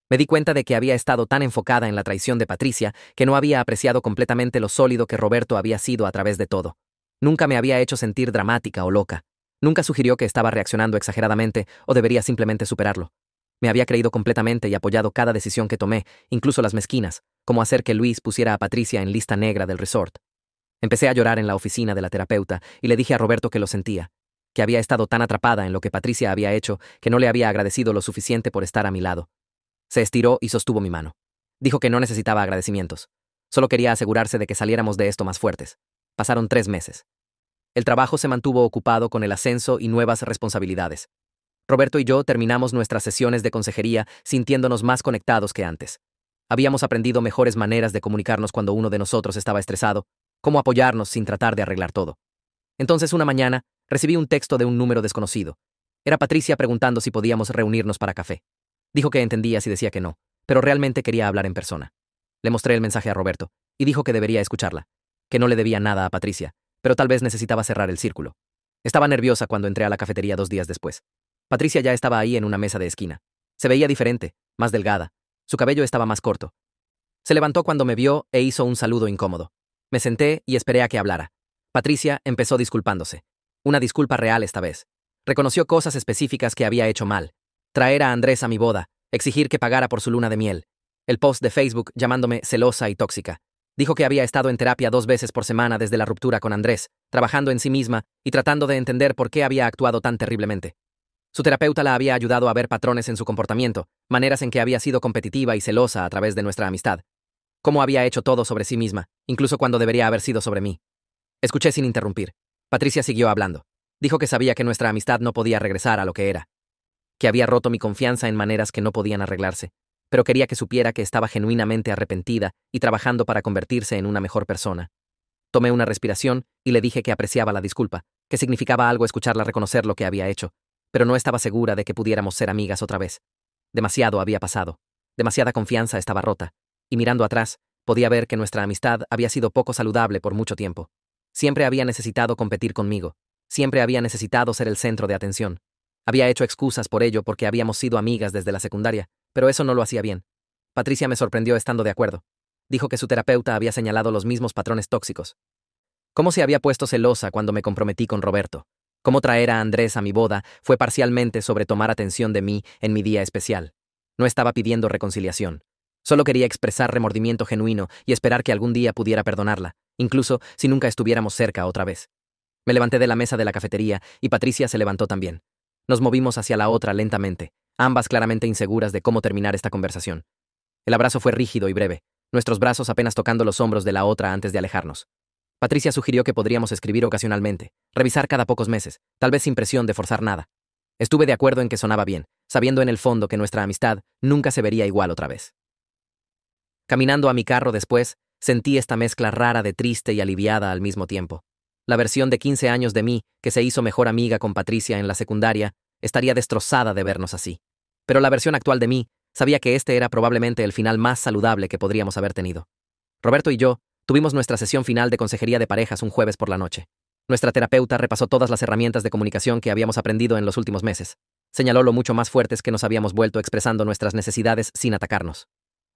Me di cuenta de que había estado tan enfocada en la traición de Patricia que no había apreciado completamente lo sólido que Roberto había sido a través de todo. Nunca me había hecho sentir dramática o loca. Nunca sugirió que estaba reaccionando exageradamente o debería simplemente superarlo. Me había creído completamente y apoyado cada decisión que tomé, incluso las mezquinas, como hacer que Luis pusiera a Patricia en lista negra del resort. Empecé a llorar en la oficina de la terapeuta y le dije a Roberto que lo sentía, que había estado tan atrapada en lo que Patricia había hecho que no le había agradecido lo suficiente por estar a mi lado. Se estiró y sostuvo mi mano. Dijo que no necesitaba agradecimientos. Solo quería asegurarse de que saliéramos de esto más fuertes. Pasaron 3 meses. El trabajo se mantuvo ocupado con el ascenso y nuevas responsabilidades. Roberto y yo terminamos nuestras sesiones de consejería sintiéndonos más conectados que antes. Habíamos aprendido mejores maneras de comunicarnos cuando uno de nosotros estaba estresado, cómo apoyarnos sin tratar de arreglar todo. Entonces, una mañana, recibí un texto de un número desconocido. Era Patricia preguntando si podíamos reunirnos para café. Dijo que entendía si decía que no, pero realmente quería hablar en persona. Le mostré el mensaje a Roberto, y dijo que debería escucharla, que no le debía nada a Patricia, pero tal vez necesitaba cerrar el círculo. Estaba nerviosa cuando entré a la cafetería 2 días después. Patricia ya estaba ahí en una mesa de esquina. Se veía diferente, más delgada. Su cabello estaba más corto. Se levantó cuando me vio e hizo un saludo incómodo. Me senté y esperé a que hablara. Patricia empezó disculpándose. Una disculpa real esta vez. Reconoció cosas específicas que había hecho mal. Traer a Andrés a mi boda, exigir que pagara por su luna de miel. El post de Facebook llamándome celosa y tóxica. Dijo que había estado en terapia 2 veces por semana desde la ruptura con Andrés, trabajando en sí misma y tratando de entender por qué había actuado tan terriblemente. Su terapeuta la había ayudado a ver patrones en su comportamiento, maneras en que había sido competitiva y celosa a través de nuestra amistad. Cómo había hecho todo sobre sí misma, incluso cuando debería haber sido sobre mí. Escuché sin interrumpir. Patricia siguió hablando. Dijo que sabía que nuestra amistad no podía regresar a lo que era, que había roto mi confianza en maneras que no podían arreglarse, pero quería que supiera que estaba genuinamente arrepentida y trabajando para convertirse en una mejor persona. Tomé una respiración y le dije que apreciaba la disculpa, que significaba algo escucharla reconocer lo que había hecho, pero no estaba segura de que pudiéramos ser amigas otra vez. Demasiado había pasado, demasiada confianza estaba rota, y mirando atrás, podía ver que nuestra amistad había sido poco saludable por mucho tiempo. Siempre había necesitado competir conmigo, siempre había necesitado ser el centro de atención. Había hecho excusas por ello porque habíamos sido amigas desde la secundaria, pero eso no lo hacía bien. Patricia me sorprendió estando de acuerdo. Dijo que su terapeuta había señalado los mismos patrones tóxicos. Cómo se había puesto celosa cuando me comprometí con Roberto. Cómo traer a Andrés a mi boda fue parcialmente sobre tomar atención de mí en mi día especial. No estaba pidiendo reconciliación. Solo quería expresar remordimiento genuino y esperar que algún día pudiera perdonarla, incluso si nunca estuviéramos cerca otra vez. Me levanté de la mesa de la cafetería y Patricia se levantó también. Nos movimos hacia la otra lentamente, ambas claramente inseguras de cómo terminar esta conversación. El abrazo fue rígido y breve, nuestros brazos apenas tocando los hombros de la otra antes de alejarnos. Patricia sugirió que podríamos escribir ocasionalmente, revisar cada pocos meses, tal vez sin presión de forzar nada. Estuve de acuerdo en que sonaba bien, sabiendo en el fondo que nuestra amistad nunca se vería igual otra vez. Caminando a mi carro después, sentí esta mezcla rara de triste y aliviada al mismo tiempo. La versión de 15 años de mí, que se hizo mejor amiga con Patricia en la secundaria, estaría destrozada de vernos así. Pero la versión actual de mí sabía que este era probablemente el final más saludable que podríamos haber tenido. Roberto y yo tuvimos nuestra sesión final de consejería de parejas un jueves por la noche. Nuestra terapeuta repasó todas las herramientas de comunicación que habíamos aprendido en los últimos meses. Señaló lo mucho más fuertes que nos habíamos vuelto expresando nuestras necesidades sin atacarnos.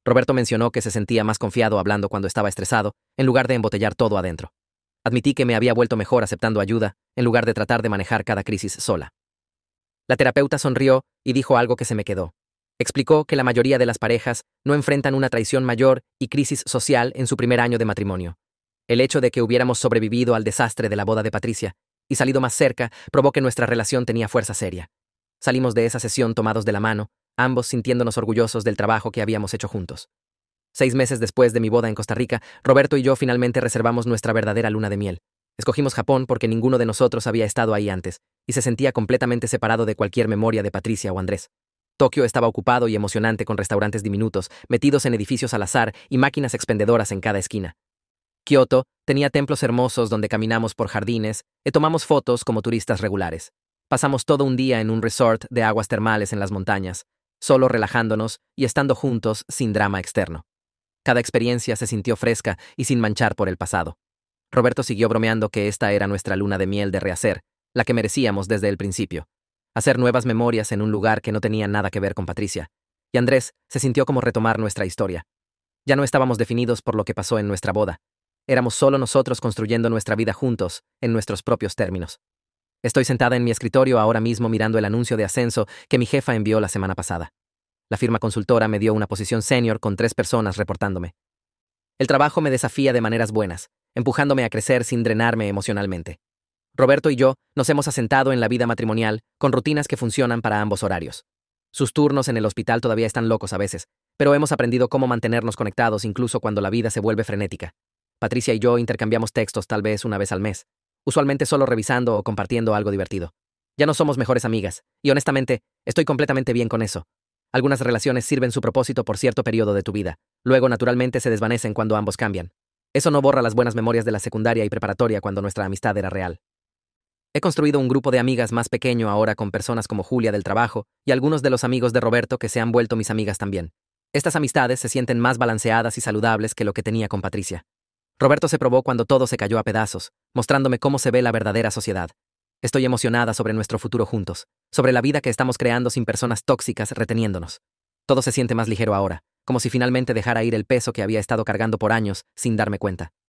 Roberto mencionó que se sentía más confiado hablando cuando estaba estresado, en lugar de embotellar todo adentro. Admití que me había vuelto mejor aceptando ayuda, en lugar de tratar de manejar cada crisis sola. La terapeuta sonrió y dijo algo que se me quedó. Explicó que la mayoría de las parejas no enfrentan una traición mayor y crisis social en su primer año de matrimonio. El hecho de que hubiéramos sobrevivido al desastre de la boda de Patricia y salido más cerca probó que nuestra relación tenía fuerza seria. Salimos de esa sesión tomados de la mano, ambos sintiéndonos orgullosos del trabajo que habíamos hecho juntos. 6 meses después de mi boda en Costa Rica, Roberto y yo finalmente reservamos nuestra verdadera luna de miel. Escogimos Japón porque ninguno de nosotros había estado ahí antes, y se sentía completamente separado de cualquier memoria de Patricia o Andrés. Tokio estaba ocupado y emocionante con restaurantes diminutos, metidos en edificios al azar y máquinas expendedoras en cada esquina. Kioto tenía templos hermosos donde caminamos por jardines y tomamos fotos como turistas regulares. Pasamos todo un día en un resort de aguas termales en las montañas, solo relajándonos y estando juntos sin drama externo. Cada experiencia se sintió fresca y sin manchar por el pasado. Roberto siguió bromeando que esta era nuestra luna de miel de rehacer, la que merecíamos desde el principio. Hacer nuevas memorias en un lugar que no tenía nada que ver con Patricia. Y Andrés se sintió como retomar nuestra historia. Ya no estábamos definidos por lo que pasó en nuestra boda. Éramos solo nosotros construyendo nuestra vida juntos, en nuestros propios términos. Estoy sentada en mi escritorio ahora mismo mirando el anuncio de ascenso que mi jefa envió la semana pasada. La firma consultora me dio una posición senior con 3 personas reportándome. El trabajo me desafía de maneras buenas, empujándome a crecer sin drenarme emocionalmente. Roberto y yo nos hemos asentado en la vida matrimonial con rutinas que funcionan para ambos horarios. Sus turnos en el hospital todavía están locos a veces, pero hemos aprendido cómo mantenernos conectados incluso cuando la vida se vuelve frenética. Patricia y yo intercambiamos textos tal vez una vez al mes, usualmente solo revisando o compartiendo algo divertido. Ya no somos mejores amigas, y honestamente, estoy completamente bien con eso. Algunas relaciones sirven su propósito por cierto periodo de tu vida, luego naturalmente se desvanecen cuando ambos cambian. Eso no borra las buenas memorias de la secundaria y preparatoria cuando nuestra amistad era real. He construido un grupo de amigas más pequeño ahora con personas como Julia del trabajo y algunos de los amigos de Roberto que se han vuelto mis amigas también. Estas amistades se sienten más balanceadas y saludables que lo que tenía con Patricia. Roberto se probó cuando todo se cayó a pedazos, mostrándome cómo se ve la verdadera sociedad. Estoy emocionada sobre nuestro futuro juntos, sobre la vida que estamos creando sin personas tóxicas reteniéndonos. Todo se siente más ligero ahora, como si finalmente dejara ir el peso que había estado cargando por años sin darme cuenta.